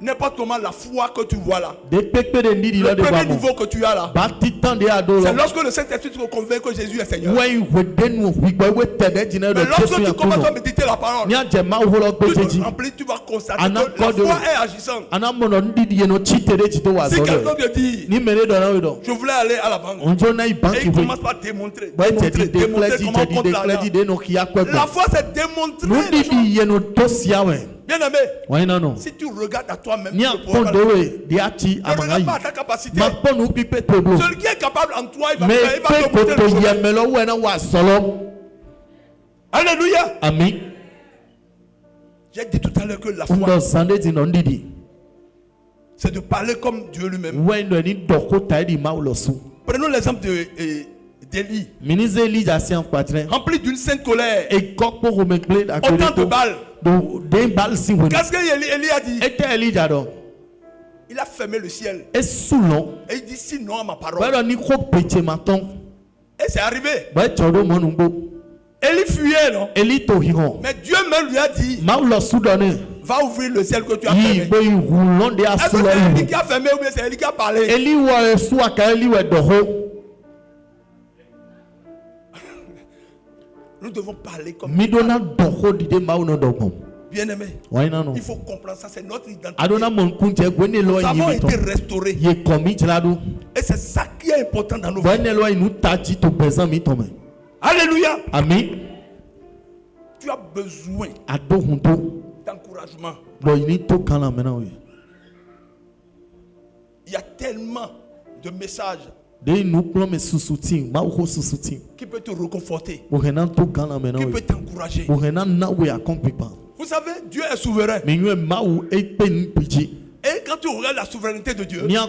N'importe comment la foi que tu vois là, le premier niveau que tu as là, c'est lorsque le Saint-Esprit te convainc que Jésus est Seigneur. Mais lorsque tu commences à méditer la parole, tu te remplis, tu vas constater que la foi est agissante. Si quelqu'un te dit je voulais aller à la banque, et il commence par démontrer comment on compte l'argent. La foi c'est démontrer. Bien aimé, si tu regardes à toi-même, ne regarde pas à ta capacité. Celui qui est capable en toi, il va te montrer. Alléluia. Amen. J'ai dit tout à l'heure que la foi, c'est de parler comme Dieu lui-même. Prenons l'exemple d'Élie, rempli d'une sainte colère, autant de balles. Qu'est-ce que Élie a dit? Il a fermé le ciel. Et il dit si non à ma parole. Et c'est arrivé. Élie fuyait, non? Mais Dieu même lui a dit va ouvrir le ciel que tu as fermé. Est-ce que c'est Élie qui a fermé ou bien c'est Élie qui a parlé? Nous devons parler comme bien aimé. Il faut comprendre ça, c'est notre identité. Nous avons été restaurés. Et c'est ça qui est important dans nos vies. Alléluia. Amen. Tu as besoin d'encouragement. Il y a tellement de messages qui peut te réconforter, qui peut t'encourager. Vous savez, Dieu est souverain. Et quand tu regardes la souveraineté de Dieu, tu vas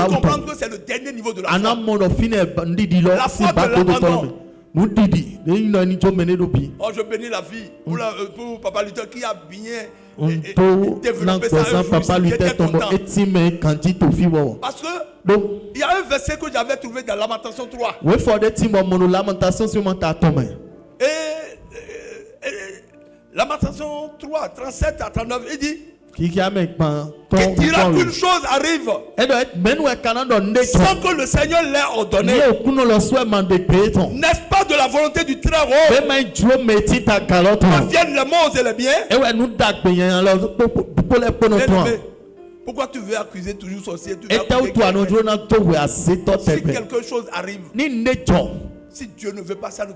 comprendre que c'est le dernier niveau de la foi. La foi de l'abandon. Oh, je bénis la vie pour Papa Luther qui a bien développé ça. J'étais content. Parce que il y a un verset que j'avais trouvé dans Lamentation 3. Et Lamentation 3, 37 à 39, il dit qui dira qu'une chose arrive sans que le Seigneur l'ait ordonné. N'est-ce pas de la volonté du Très Haut que viennent les maux et les biens? Pourquoi tu veux accuser toujours sorcier? Si quelque chose arrive, si Dieu ne veut pas ça,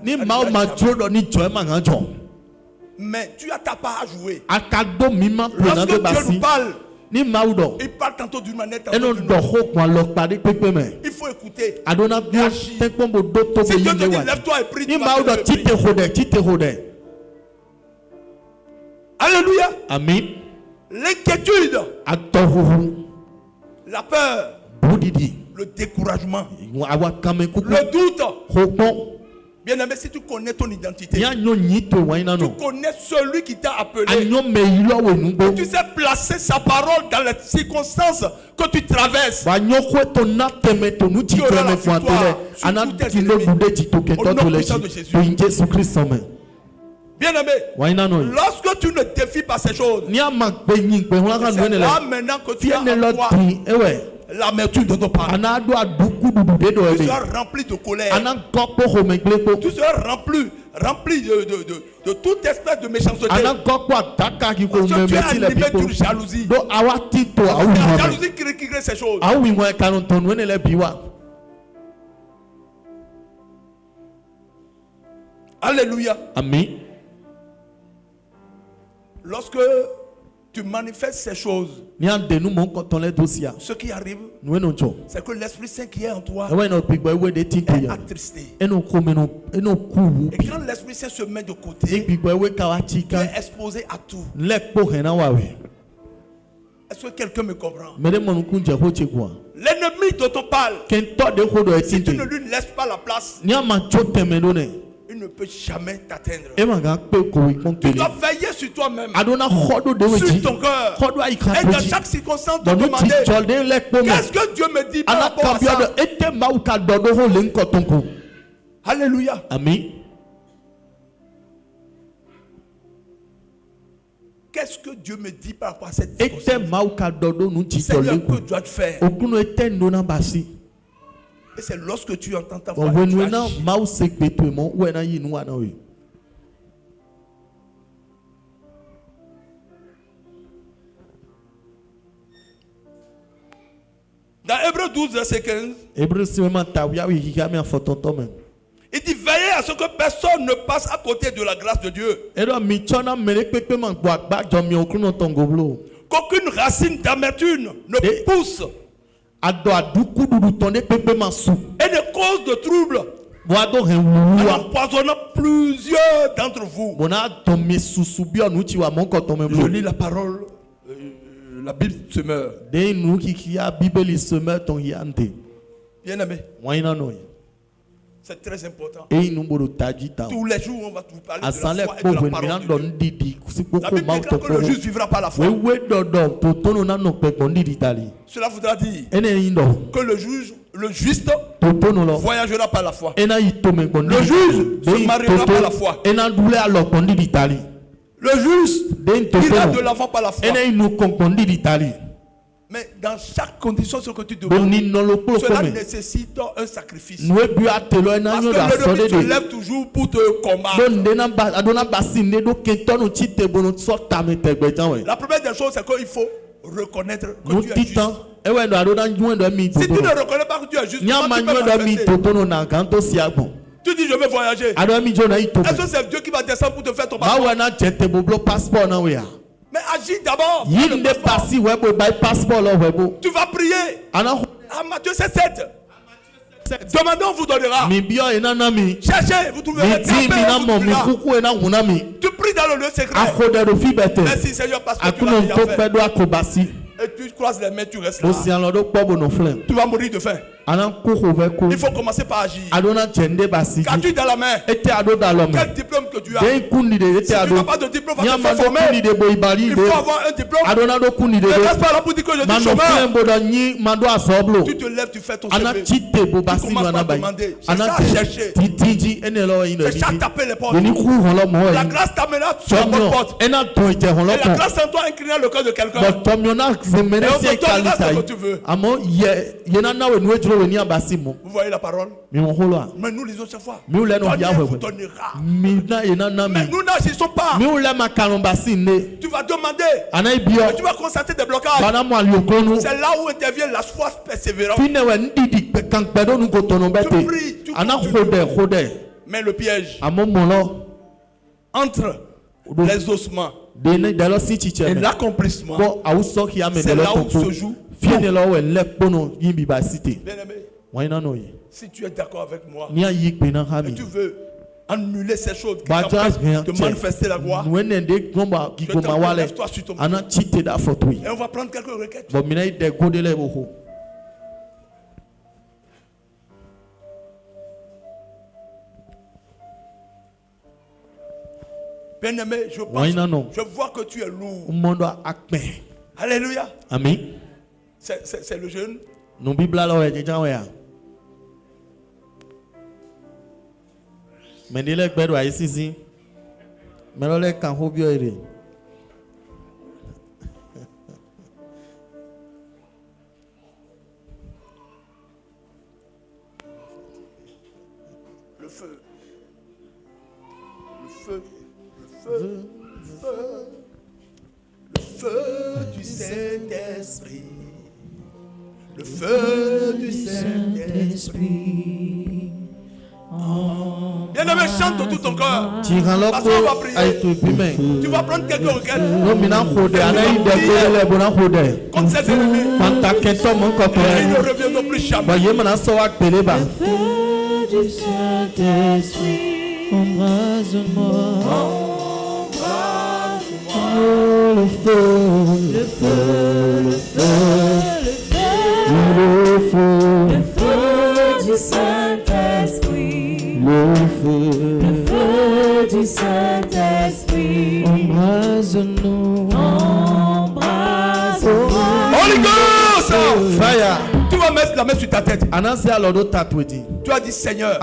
mais tu as ta part à jouer. Lorsque Dieu nous parle, il parle tantôt d'une manière, tantôt d'une autre. Il faut écouter. Si Dieu te dit lève-toi et prie, tu vas te lever. Alléluia. Amen. L'inquiétude, la peur, le découragement, le doute. Bien aimé, si tu connais ton identité, tu connais celui qui t'a appelé, et tu sais placer sa parole dans les circonstances que tu traverses, tu auras la victoire sur tous tes ennemis. Au nom puissant de Jésus. Bien aimé, lorsque tu ne défies pas ces choses, c'est là maintenant que tu as en toi l'amertume de ton parent. Tu seras rempli de colère. Tu seras rempli de toute espèce de méchanceté. Parce que tu es animé d'une jalousie. La jalousie qui crée ces choses. Alléluia. Amen. Lorsque tu manifestes ces choses, ce qui arrive, c'est que l'Esprit Saint qui est en toi est attristé. Et quand l'Esprit Saint se met de côté, tu es exposé à tout. Est-ce que quelqu'un me comprend? L'ennemi dont on parle, si tu ne lui laisses pas la place, il ne peut jamais t'atteindre. Tu dois veiller sur toi-même, sur ton cœur, et dans chaque circonstance de demander qu'est-ce que Dieu me dit par rapport à ça. Alléluia. Amen. Qu'est-ce que Dieu me dit par rapport à cette circonstance? Seigneur, que dois-je faire? Et c'est lorsque tu entends ta voix, tu agis. Dans Hébreux 12, verset 15, il dit veillez à ce que personne ne passe à côté de la grâce de Dieu. Qu'aucune racine d'amertume ne pousse et ne cause de trouble en empoisonnant plusieurs d'entre vous. Je lis la parole, la Bible se meurt. Bien aimé, c'est très important. Tous les jours, on va vous parler de la foi et de la parole de Dieu. La Bible déclare que le juste vivra par la foi. Cela voudra dire que le juste voyagera par la foi. Le juge se mariera par la foi. Le juste ira de l'avant par la foi. Mais dans chaque condition, ce que tu demandes, cela nécessite un sacrifice. Parce que l'ennemi se lève toujours pour te combattre. La première des choses, c'est qu'il faut reconnaître que Dieu est juste. Si tu ne reconnais pas que Dieu est juste, comment tu peux manifester? Tu dis je vais voyager. Est-ce que c'est Dieu qui va descendre pour te faire ton passeport? Mais agis d'abord. Tu vas prier. Matthieu 7. Demandez, on vous donnera. Cherchez, vous trouverez. Tu pries dans le lieu secret. Merci Seigneur parce que tu l'as déjà fait. Et tu croises les mains, tu restes là. Tu vas mourir de faim. Il faut commencer par agir. Qu'as-tu dans la main? Quel diplôme que tu as? Si tu n'as pas de diplôme, va te faire former. Il faut avoir un diplôme. Ne reste pas là pour dire que je suis chômeur. Tu te lèves, tu fais ton CV. Tu commences par demander. C'est ça à chercher. C'est ça à taper les portes. La grâce t'amènera sur la bonne porte. Et la grâce en toi inclina le cœur de quelqu'un. Et on te donnera ce que tu veux. Vous voyez la parole? Mais nous lisons chaque fois. Dieu vous donnera. Mais nous n'agissons pas. Tu vas demander. Mais tu vas constater des blocages. C'est là où intervient la foi persévérante. Tu pries. Mais le piège entre les ossements et l'accomplissement, c'est là où se joue. Bien-aimé, si tu es d'accord avec moi et tu veux annuler ces choses qui t'empêchent de manifester la gloire, lève-toi sur ton pied. Et on va prendre quelques requêtes. Bien-aimé, je vois que tu es lourd. Alléluia. Amen. C'est le jeûne. Nous Bible là mais il est beau ici. Mais là quand vous voyez le feu. Le feu du Saint-Esprit. Le feu du Saint-Esprit. Bien-aimé, chante de tout ton cœur. Parce qu'on va prier. Tu vas prendre quelques requêtes. Contre ces ennemis. Et ils ne reviendront plus jamais. Le feu du Saint-Esprit. Embrase-moi. Le feu, le feu, le feu, le feu, le feu du Saint-Esprit, le feu du Saint-Esprit, embrase-nous, embrase-moi. Holy Ghost, fire. Tu vas mettre la main sur ta tête. Tu as dit Seigneur,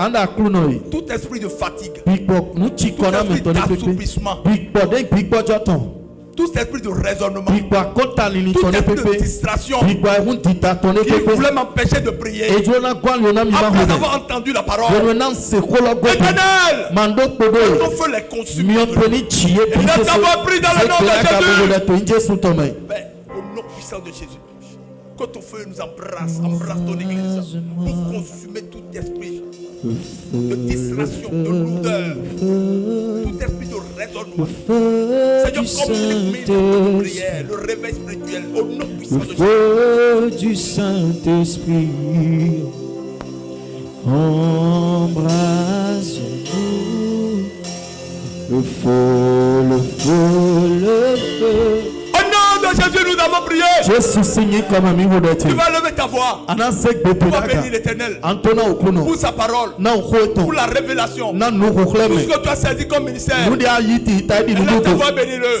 tout esprit de fatigue, tout esprit d'assoupissement, tout esprit de raisonnement, tout esprit de distraction qui voulait m'empêcher de prier après avoir entendu la parole. Éternel, ton feu les consume. Et nous t'avons pris dans le nom de Jésus. Père, au nom puissant de Jésus, que ton feu nous embrasse ton église pour consumer tout esprit de distraction, de lourdeur, tout esprit de raisonnement. Seigneur, comme une prière, le réveil spirituel, au nom puissant de Jésus. Le feu du Saint-Esprit, embrase-nous. Le feu, le feu, le feu. Au nom de Jésus, nous avons prié. Tu vas lever ta voix. Tu vas bénir l'Éternel pour sa parole, pour la révélation, pour ce que tu as saisi comme ministère. Et là, ta voix, bénis-le.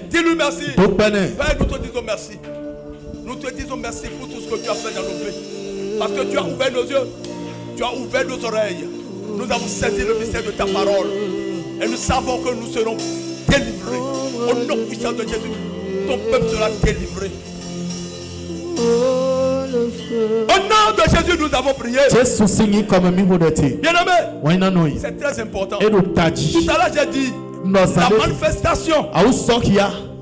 Dis-lui merci. Père, nous te disons merci. Nous te disons merci pour tout ce que tu as fait dans nos vies. Parce que tu as ouvert nos yeux, tu as ouvert nos oreilles. Nous avons saisi le mystère de ta parole. Et nous savons que nous serons délivrés. Au nom puissant de Jésus, ton peuple sera délivré. Au nom de Jésus, nous avons prié. Bien-aimé, c'est très important. Tout à l'heure, j'ai dit la manifestation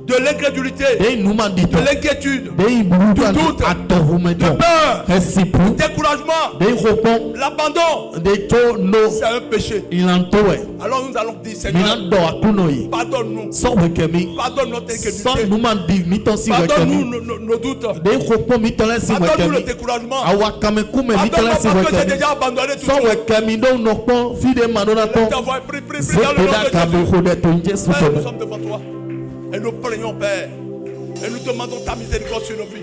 de l'incrédulité, de l'inquiétude, du doute, de peur, du découragement, l'abandon, c'est un péché. Alors nous allons dire, Seigneur, pardonne-nous, pardonne notre inquiétude, pardonne-nous nos doutes, pardonne-nous le découragement, pardonne-nous parce que j'ai déjà abandonné tout. Prie dans le nom de Jésus. Père, nous sommes devant toi. Et nous prions, Père. Et nous demandons ta miséricorde sur nos vies.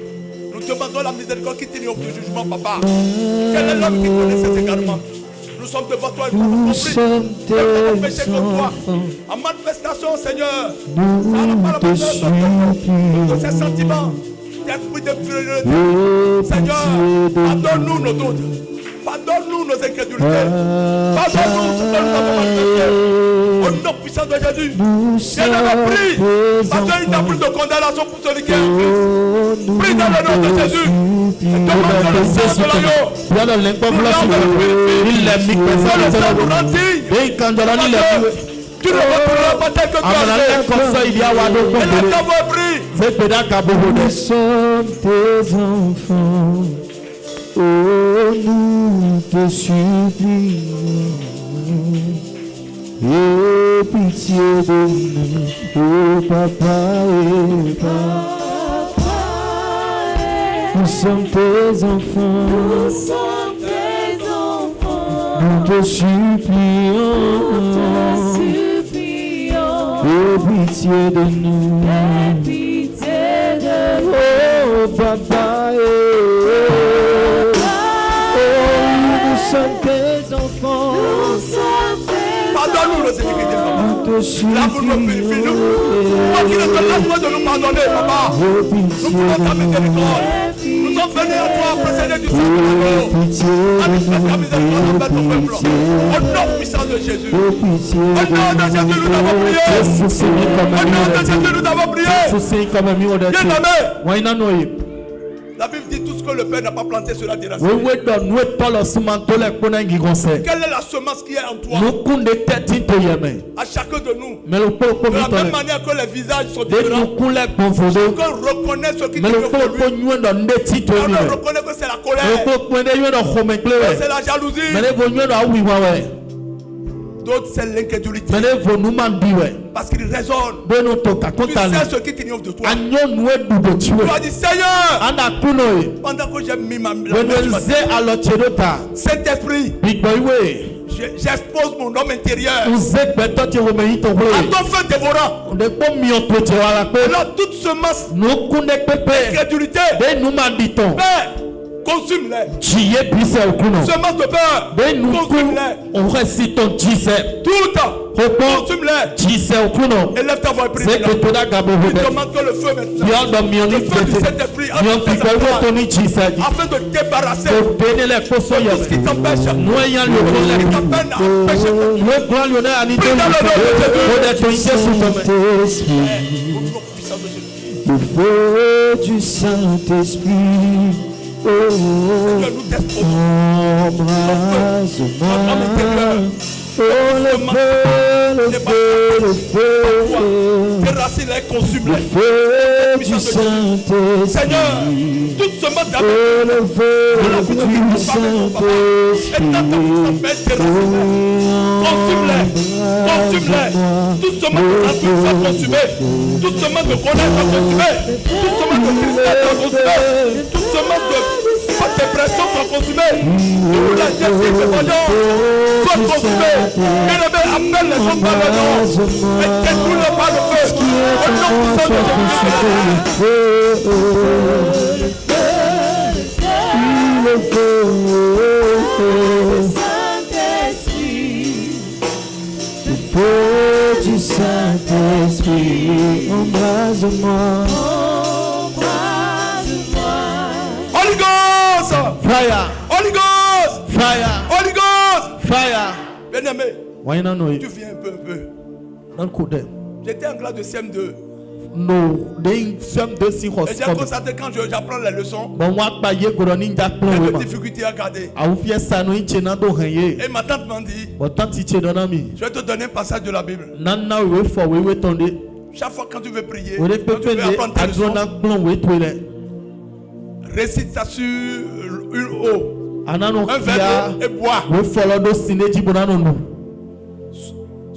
Nous demandons la miséricorde qui t'ignore du jugement, papa. Quel est l'homme qui connaît ces égarements? Nous sommes devant toi et nous avons compris. Nous avons péché contre toi. En manifestation, Seigneur. De ces sentiments, d'esprit de fidélité. Seigneur, pardonne-nous nos doutes. Pardonne-nous nos incrédulités. Pardonne-nous ce que nous avons manifesté. Au nom puissant de Jésus. Bien-aimé, prie. Parce qu'il n'y a plus de condamnation pour celui qui est en Christ. Prie dans le nom de Jésus. Et demande que le sang de l'agneau nous rende le purifie. Que le sang nous rende digne. Tu ne retourneras pas tel que tu as fait. Et la table est prise. Nous sommes tes enfants. Oh, nous te supplions. Aie pitié de nous, oh papa et papa. Nous sommes tes enfants. Nous sommes tes enfants. Nous te supplions. Aie pitié de nous. Aie pitié de nous. Oh papa et nous sommes tes enfants. Nous sommes tes Pardonne-nous nos iniquités, papa. Lave-nous, purifie-nous. Toi qui ne te laisses pas de nous pardonner, papa. Nous voulons ta miséricorde. Nous sommes venus à toi précédés du sang de l'agneau. Manifeste ta miséricorde envers ton peuple. Au nom puissant de Jésus. Au nom de Jésus, nous t'avons prié. Au nom de Jésus, nous t'avons prié. Bien-aimé. La Bible dit tout ce que le Père n'a pas planté, cela déracine. Quelle est la semence qui est en toi? À chacun de nous. De la même manière que les visages sont différents. Chacun reconnaît ce qui te fait lui. On reconnaît que c'est la colère. Que c'est la jalousie. D'autres c'est l'incrédulité. Parce qu'il raisonne. Tu sais ce qui t'ignoble de toi. Tu as dit Seigneur, pendant que j'ai mis ma main, Saint-Esprit, j'expose mon homme intérieur à ton feu dévorant. Alors toute semence d'incrédulité, Père, consume-les. Semence de peur, consume-les. Tout, consume-les. Élève ta voix et prie. Il demande que le feu maintenant, le feu du Saint-Esprit, afin de débarrasser tout ce qui t'empêche. Le feu du Saint-Esprit. Oh, embrasse-moi. Oh, le feu. Tes racines les consument. Le feu du Saint-Esprit. Seigneur, toute semence oh, le feu du Saint-Esprit. Consume-les. Toute semence de rancune soit consumée. Toute semence de colère soit consumée. Toute semence de tristesse soit consumée. Toute semence de dépression soit consumée. Toute la justice de voyant soit consumée. Bien-aimé, appelle les hommes par le nom. Mais détruis-le par le feu. Au nom puissant de Le feu du Saint-Esprit, embrase-moi. Holy Ghost! Fire! Holy Ghost! Fire! Holy Ghost! Fire! Bien-aimé, tu viens un peu. J'étais en classe de CM2. Et j'ai constaté quand j'apprends les leçons, j'ai de difficultés à garder. Et ma tante m'a dit, je vais te donner un passage de la Bible. Chaque fois quand tu veux prier, quand tu veux apprendre tes leçons, récite ça sur une eau, un verre d'eau et bois.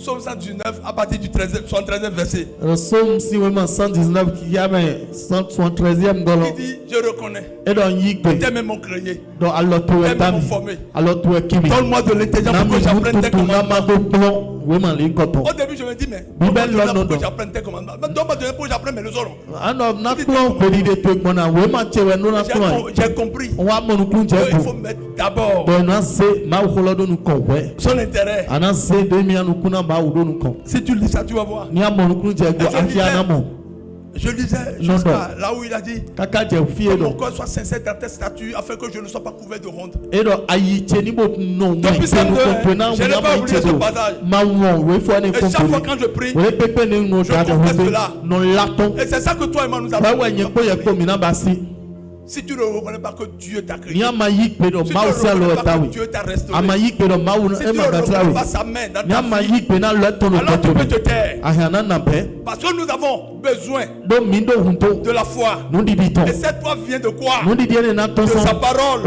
Psaume 119 à partir du 13e verset. Psaume 119 qui a 113e golo. Il dit je reconnais. Et donc que tu es mon créé. Donc alors tu es mon formé. Alors tu es qui? Donne-moi de l'intelligence pour que j'apprenne tes commandements. Au début je me dis mais pour que j'apprenne tes commandements. Mais donne-moi de pour que j'apprenne mes leçons. J'ai compris. Il faut mettre d'abord son intérêt. Si tu lis ça, tu vas voir. Je lisais jusqu'à là où il a dit que mon corps soit sincère dans tes statuts afin que je ne sois pas couvert de honte. Depuis cette je n'ai pas oublié ce passage. Et chaque fois quand je prie, je confesse cela. Et c'est ça que toi et moi nous avons. Si tu ne reconnais pas que Dieu t'a créé, si tu ne reconnais pas que Dieu t'a restauré, si tu ne reconnais pas sa main dans ta vie, alors tu peux te taire. Parce que nous avons besoin de la foi. Et cette foi vient de quoi? De sa parole.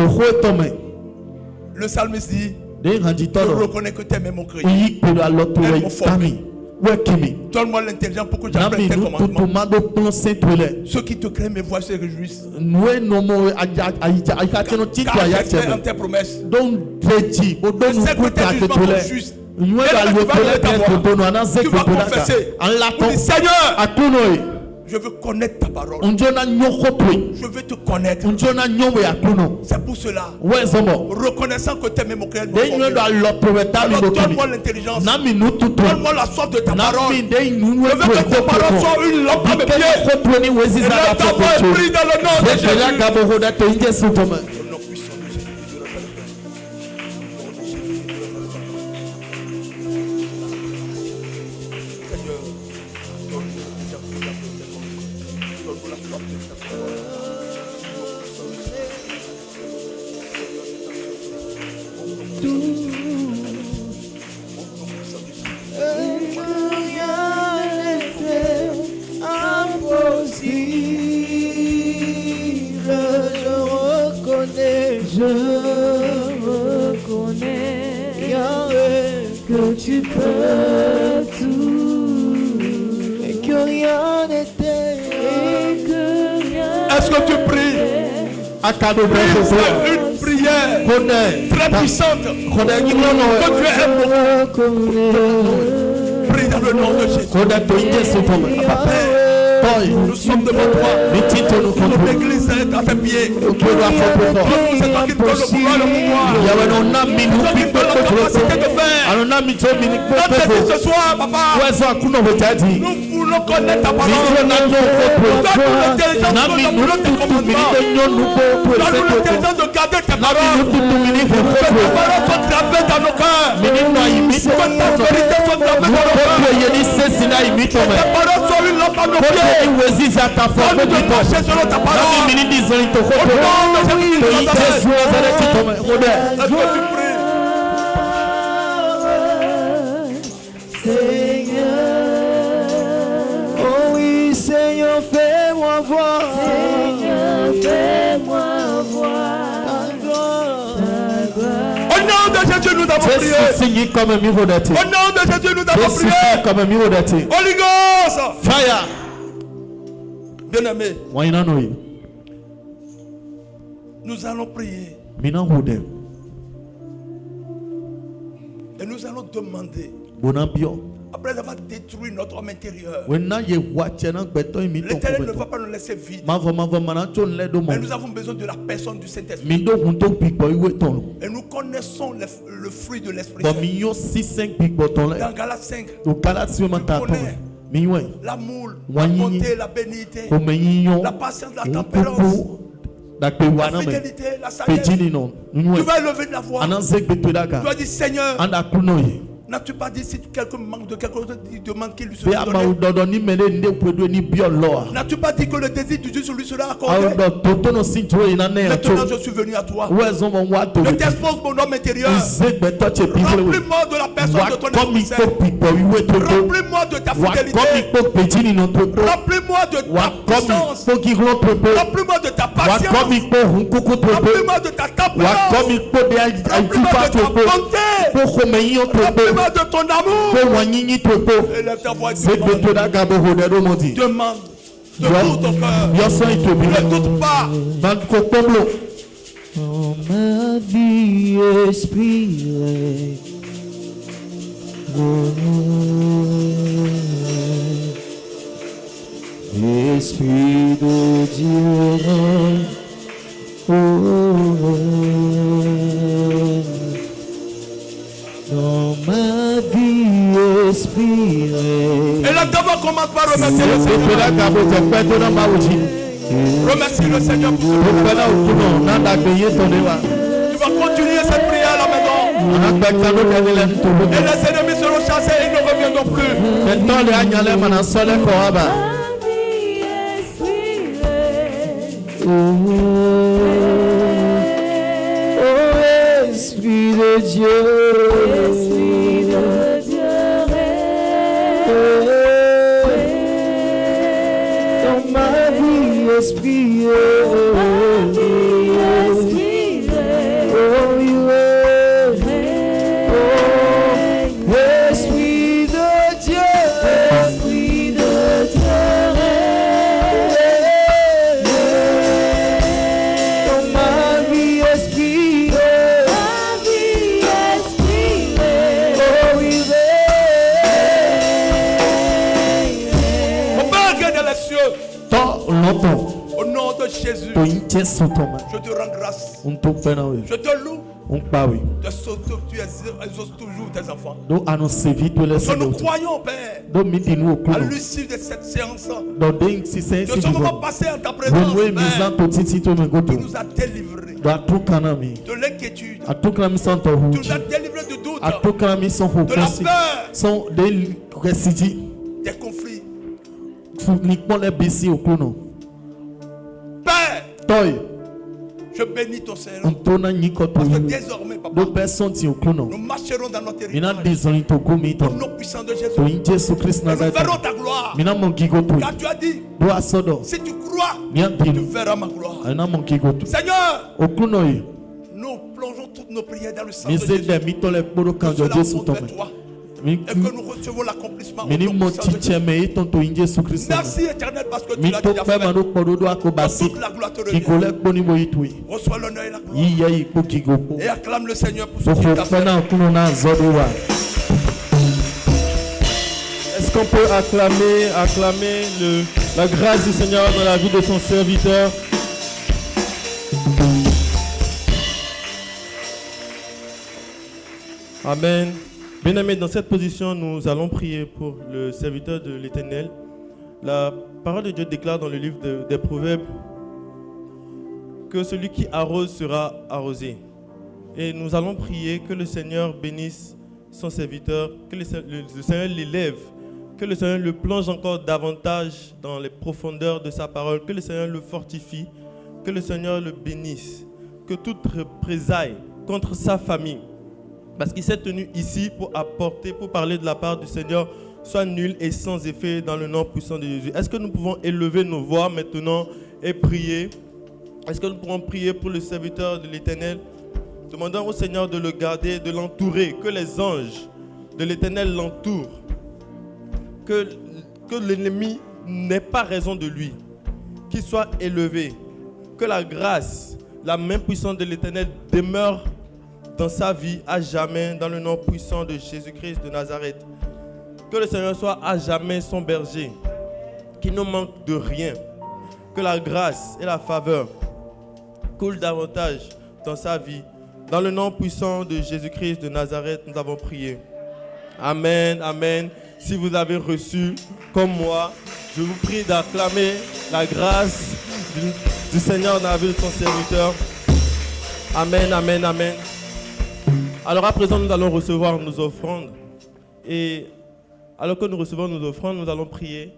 Le psalmiste dit, je reconnais que tu es mon créé, mon formé. Donne-moi l'intelligence pour que j'apprenne tes commandements. Ceux qui te craignent mes voix se réjouissent. Car j'ai fait en tes promesses. Je sais que tes jugements sont justes. Tu vas confesser. Seigneur, je veux connaître ta parole. Je veux te connaître. C'est pour cela, reconnaissant que tu es mon créateur, donne-moi l'intelligence. Donne-moi la soif de ta parole. Je veux que ta parole soit une lampe à mes pieds. Et là, ta voix est prise dans le nom de Jésus. Que tu peux tout et que rien n'était et que rien. Est-ce que tu pries? Une prière très puissante. Que tu es un prie dans le nom de Jésus. Nous sommes devant toi. Notre église est à tes pieds. C'est toi qui te donne le pouvoir, C'est toi qui te donne la capacité de faire. Notre ce soir, papa, nous voulons connaître ta parole. Donne-nous l'intelligence de tes commandements. Donne-nous l'intelligence de garder tes paroles. Que tes paroles soient gravées dans nos cœurs. Que ta vérité soit gravée dans nos cœurs. Que tes paroles soient une lampe à nos pieds. Donne-nous de marcher selon ta parole. Au nom de Jésus de Nazareth. Est-ce que tu pries? Seigneur, oh oui, Seigneur, fais-moi voir. Seigneur, fais-moi voir ta gloire. Au nom de Jésus, nous avons prié. Au nom de Jésus, nous avons prié. Holy Ghost, fire. Bien-aimé, nous allons prier. Et nous allons demander, après avoir détruit notre homme intérieur, l'Éternel ne va pas nous laisser vide. Mais nous avons besoin de la personne du Saint-Esprit. Et nous connaissons le fruit de l'Esprit. Dans Galates 5, nous connaissons l'amour, la bonté, la bénignité, la patience, la tempérance, la fidélité, la sagesse. Tu vas lever de la voix. Tu vas dire, Seigneur, n'as-tu pas dit si quelqu'un manque de quelque chose, il demande qu'il lui sera donné? N'as-tu pas dit que le désir du Dieu sur lui sera accordé? Maintenant je suis venu à toi. Je t'expose mon homme intérieur. Remplis-moi de la personne de ton esprit. Remplis-moi de ta fidélité. Remplis-moi de ta puissance. Remplis-moi de ta patience. Remplis-moi de ta tempérance. Remplis-moi de ta bonté. témoin de ton amour. Élève ta voix et demande. Demande. De tout ton cœur. Ne doute pas. Oh, ma vie expirée. Esprit de Dieu. Dans ma vie expirée. Et là, d'abord, commence par remercier le Seigneur. Remercie le Seigneur pour ce que tu vas continuer cette prière à la maison. Et les ennemis seront chassés et ils ne reviendront plus. Esprit de Dieu, Esprit de Dieu, dans ma vie, Esprit, au nom de Jésus, je te rends grâce. Je te loue. De ce que tu exauces toujours tes enfants. Nous croyons, Père, à l'issue de cette séance, de ce moment passé en ta présence, Père, tu nous as délivrés de l'inquiétude, tu nous as délivrés du doute, de la peur, des conflits. Père, je bénis ton Seigneur. Parce que désormais, Papa, nous marcherons dans notre territoire. Au nom puissant de Jésus. Nous verrons ta gloire. Car tu as dit, si tu crois, tu verras ma gloire. Seigneur, nous plongeons toutes nos prières dans le sang de Jésus. Que cela monte vers toi. Et que nous recevons l'accomplissement au nom puissant de Jésus. Merci éternel parce que tu l'as déjà fait. Que toute la gloire te revienne. Reçois l'honneur et la gloire. Et acclame le Seigneur pour ce qu'il t'a fait. Est-ce qu'on peut acclamer la grâce du Seigneur dans la vie de son serviteur? Amen. Bien-aimés, dans cette position, nous allons prier pour le serviteur de l'Éternel. La parole de Dieu déclare dans le livre des Proverbes que celui qui arrose sera arrosé. Et nous allons prier que le Seigneur bénisse son serviteur, que le Seigneur l'élève, que le Seigneur le plonge encore davantage dans les profondeurs de sa parole, que le Seigneur le fortifie, que le Seigneur le bénisse, que toute représailles contre sa famille, parce qu'il s'est tenu ici pour apporter, pour parler de la part du Seigneur, soit nul et sans effet dans le nom puissant de Jésus. Est-ce que nous pouvons élever nos voix maintenant et prier? Est-ce que nous pouvons prier pour le serviteur de l'Éternel? Demandons au Seigneur de le garder, de l'entourer, que les anges de l'Éternel l'entourent, que l'ennemi n'ait pas raison de lui, qu'il soit élevé, que la grâce, la main puissante de l'Éternel demeure dans sa vie à jamais, dans le nom puissant de Jésus-Christ de Nazareth. Que le Seigneur soit à jamais son berger, qu'il ne manque de rien, que la grâce et la faveur coulent davantage dans sa vie. Dans le nom puissant de Jésus-Christ de Nazareth, nous avons prié. Amen, amen. Si vous avez reçu, comme moi, je vous prie d'acclamer la grâce du Seigneur dans la vie de son serviteur. Amen, amen, amen. Alors à présent, nous allons recevoir nos offrandes. Et alors que nous recevons nos offrandes, nous allons prier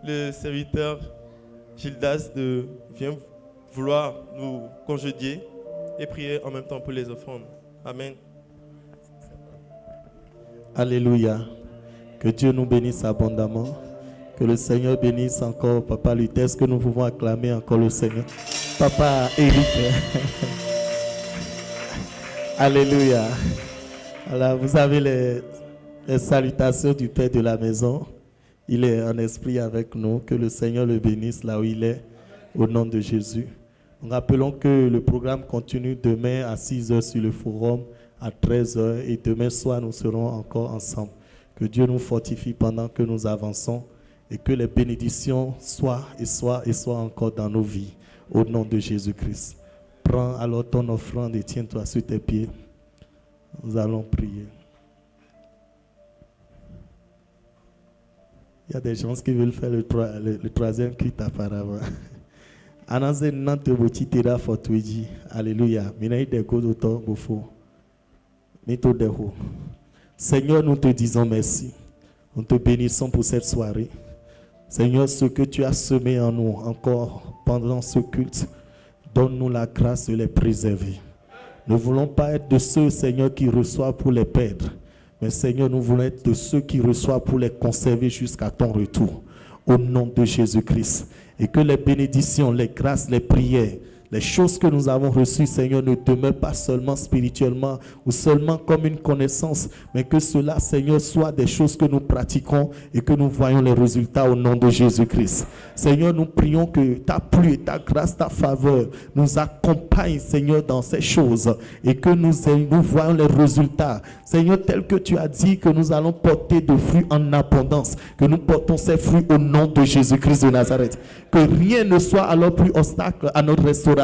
le serviteur Gildas de vient vouloir nous congédier et prier en même temps pour les offrandes. Amen. Alléluia. Que Dieu nous bénisse abondamment. Que le Seigneur bénisse encore Papa Luther. Est-ce que nous pouvons acclamer encore le Seigneur? Papa Eric. Alléluia. Alors, vous avez Les salutations du Père de la maison. Il est en esprit avec nous. Que le Seigneur le bénisse là où il est, au nom de Jésus. Nous rappelons que le programme continue demain à 6h sur le forum, à 13h. Et demain soir, nous serons encore ensemble. Que Dieu nous fortifie pendant que nous avançons. Et que les bénédictions soient encore dans nos vies. Au nom de Jésus-Christ. Prends alors ton offrande et tiens-toi sur tes pieds. Nous allons prier. Il y a des gens qui veulent faire le troisième culte apparemment. Alléluia. Seigneur, nous te disons merci. Nous te bénissons pour cette soirée. Seigneur, ce que tu as semé en nous encore pendant ce culte, donne-nous la grâce de les préserver. Nous ne voulons pas être de ceux, Seigneur, qui reçoivent pour les perdre. Mais Seigneur, nous voulons être de ceux qui reçoivent pour les conserver jusqu'à ton retour. Au nom de Jésus-Christ. Et que les bénédictions, les grâces, les prières, les choses que nous avons reçues, Seigneur, ne demeurent pas seulement spirituellement ou seulement comme une connaissance, mais que cela, Seigneur, soit des choses que nous pratiquons et que nous voyons les résultats au nom de Jésus-Christ. Seigneur, nous prions que ta pluie, ta grâce, ta faveur nous accompagne, Seigneur, dans ces choses et que nous voyons les résultats. Seigneur, tel que tu as dit que nous allons porter de fruits en abondance, que nous portons ces fruits au nom de Jésus-Christ de Nazareth. Que rien ne soit alors plus obstacle à notre restauration,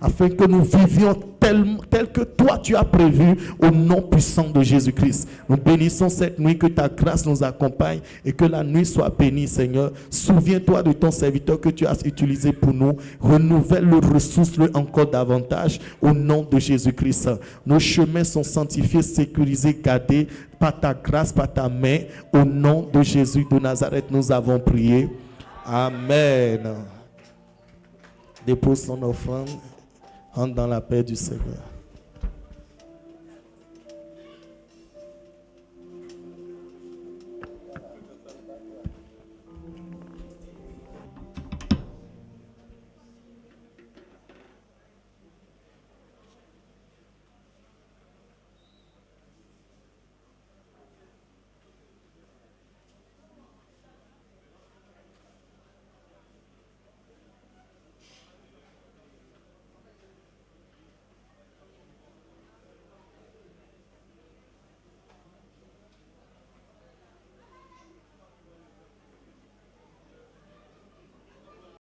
afin que nous vivions tel que toi tu as prévu au nom puissant de Jésus-Christ. Nous bénissons cette nuit, que ta grâce nous accompagne et que la nuit soit bénie, Seigneur. Souviens-toi de ton serviteur que tu as utilisé pour nous. Renouvelle-le, ressource-le encore davantage au nom de Jésus-Christ. Nos chemins sont sanctifiés, sécurisés, gardés par ta grâce, par ta main. Au nom de Jésus de Nazareth, nous avons prié. Amen. Dépose ton offrande, entre dans la paix du Seigneur.